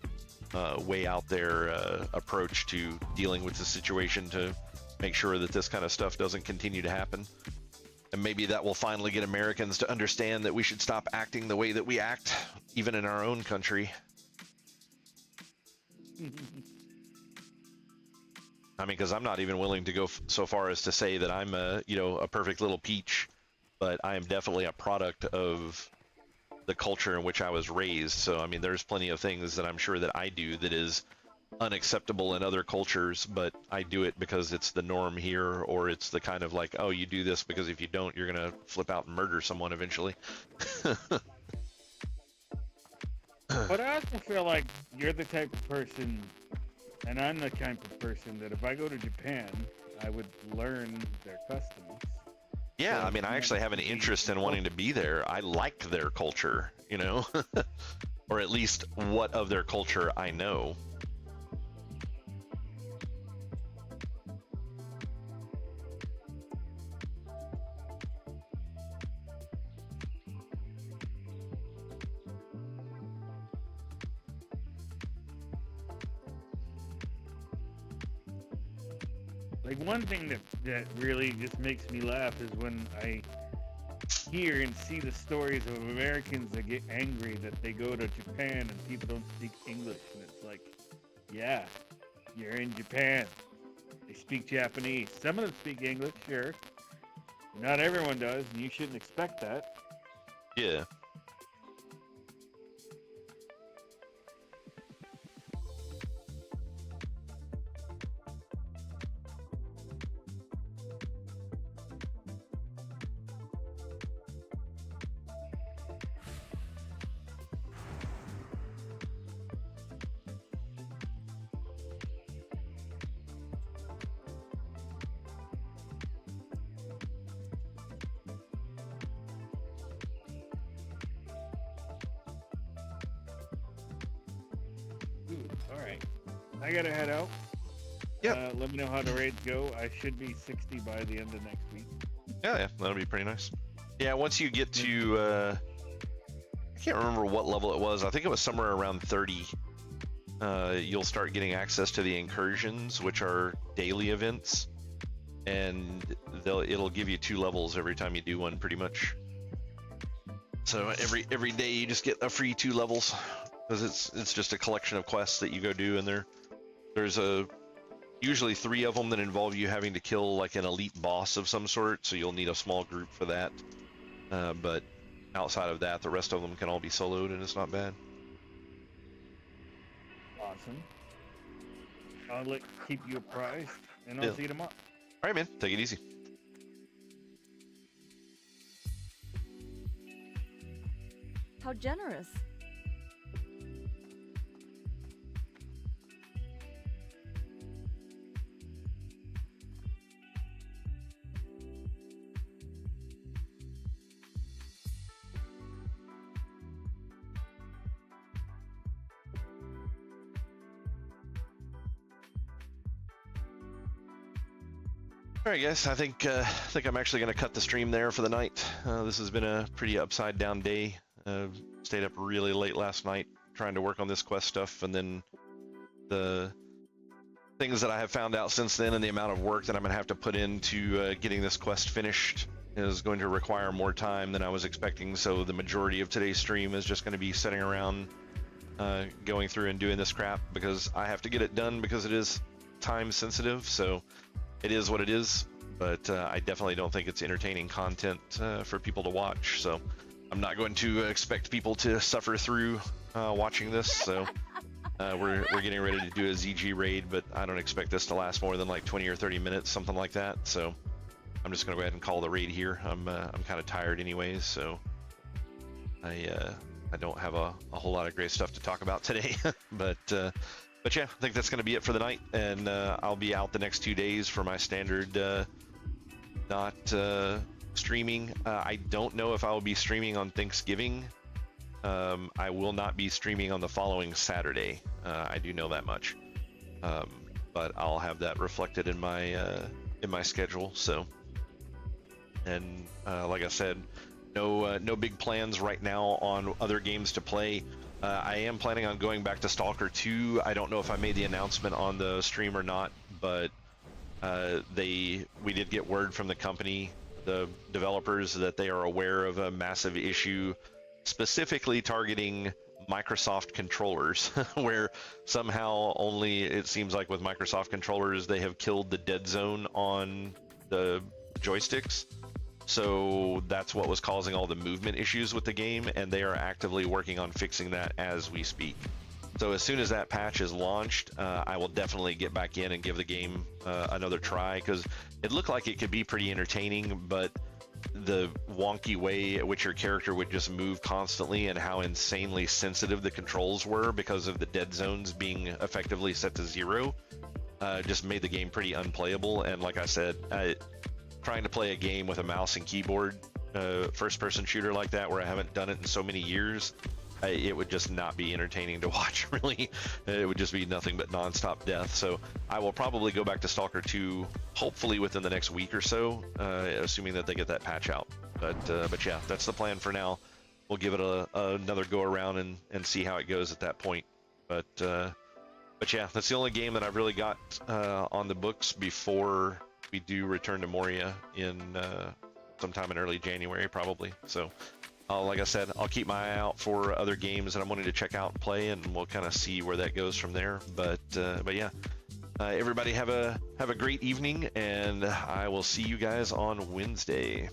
way out there approach to dealing with the situation to make sure that this kind of stuff doesn't continue to happen. And maybe that will finally get Americans to understand that we should stop acting the way that we act, even in our own country. I mean, because I'm not even willing to go so far as to say that I'm a perfect little peach, but I am definitely a product of the culture in which I was raised. So, I mean, there's plenty of things that I'm sure that I do that is unacceptable in other cultures, but I do it because it's the norm here, or it's the kind of like, oh, you do this because if you don't, you're gonna flip out and murder someone eventually. But I also feel like you're the type of person, and I'm the type of person that if I go to Japan, I would learn their customs. Yeah, So I mean, I actually have an interest in wanting to be there. I like their culture, you know, or at least what of their culture I know. Like, one thing that really just makes me laugh is when I hear and see the stories of Americans that get angry that they go to Japan and people don't speak English, and it's like, yeah, you're in Japan. They speak Japanese. Some of them speak English, sure. Not everyone does, and you shouldn't expect that. Yeah. Ooh, all right. I gotta head out. Yep. Let me know how the raids go. I should be 60 by the end of next week. Yeah, that'll be pretty nice. Yeah, once you get to, I can't remember what level it was. I think it was somewhere around 30. You'll start getting access to the incursions, which are daily events, and it'll give you 2 levels every time you do one, pretty much. So every day you just get a free 2 levels, because it's just a collection of quests that you go do, and there's usually 3 of them that involve you having to kill like an elite boss of some sort, so you'll need a small group for that. But outside of that, the rest of them can all be soloed, and it's not bad. Awesome. I'll keep you apprised, and I'll see you tomorrow. All right, man. Take it easy. How generous. All right, guys. I think I'm actually going to cut the stream there for the night. This has been a pretty upside down day. Stayed up really late last night trying to work on this quest stuff, and then the things that I have found out since then and the amount of work that I'm going to have to put into getting this quest finished is going to require more time than I was expecting. So the majority of today's stream is just going to be sitting around going through and doing this crap, because I have to get it done, because it is time sensitive. So it is what it is, but I definitely don't think it's entertaining content for people to watch. So I'm not going to expect people to suffer through watching this. So we're getting ready to do a ZG raid, but I don't expect this to last more than like 20 or 30 minutes, something like that. So I'm just gonna go ahead and call the raid here. I'm kind of tired anyways, so I don't have a whole lot of great stuff to talk about today. But yeah, I think that's going to be it for the night, and I'll be out the next 2 days for my standard not streaming. I don't know if I will be streaming on Thanksgiving. I will not be streaming on the following Saturday. I do know that much, but I'll have that reflected in my schedule. So, and like I said, no big plans right now on other games to play. I am planning on going back to Stalker 2. I don't know if I made the announcement on the stream or not, but we did get word from the company, the developers, that they are aware of a massive issue specifically targeting Microsoft controllers, where somehow only, it seems like with Microsoft controllers, they have killed the dead zone on the joysticks. So that's what was causing all the movement issues with the game, and they are actively working on fixing that as we speak. So as soon as that patch is launched, I will definitely get back in and give the game another try, because it looked like it could be pretty entertaining, but the wonky way at which your character would just move constantly and how insanely sensitive the controls were because of the dead zones being effectively set to 0 just made the game pretty unplayable. And like I said, trying to play a game with a mouse and keyboard, first-person shooter like that, where I haven't done it in so many years, it would just not be entertaining to watch, really. It would just be nothing but non-stop death. So I will probably go back to Stalker 2, hopefully within the next week or so, assuming that they get that patch out. But yeah, that's the plan for now. We'll give it another go around and see how it goes at that point. But yeah, that's the only game that I've really got on the books before we do return to Moria in sometime in early January probably. So, like I said, I'll keep my eye out for other games that I'm wanting to check out and play, and we'll kind of see where that goes from there. But yeah, everybody have a great evening, and I will see you guys on Wednesday.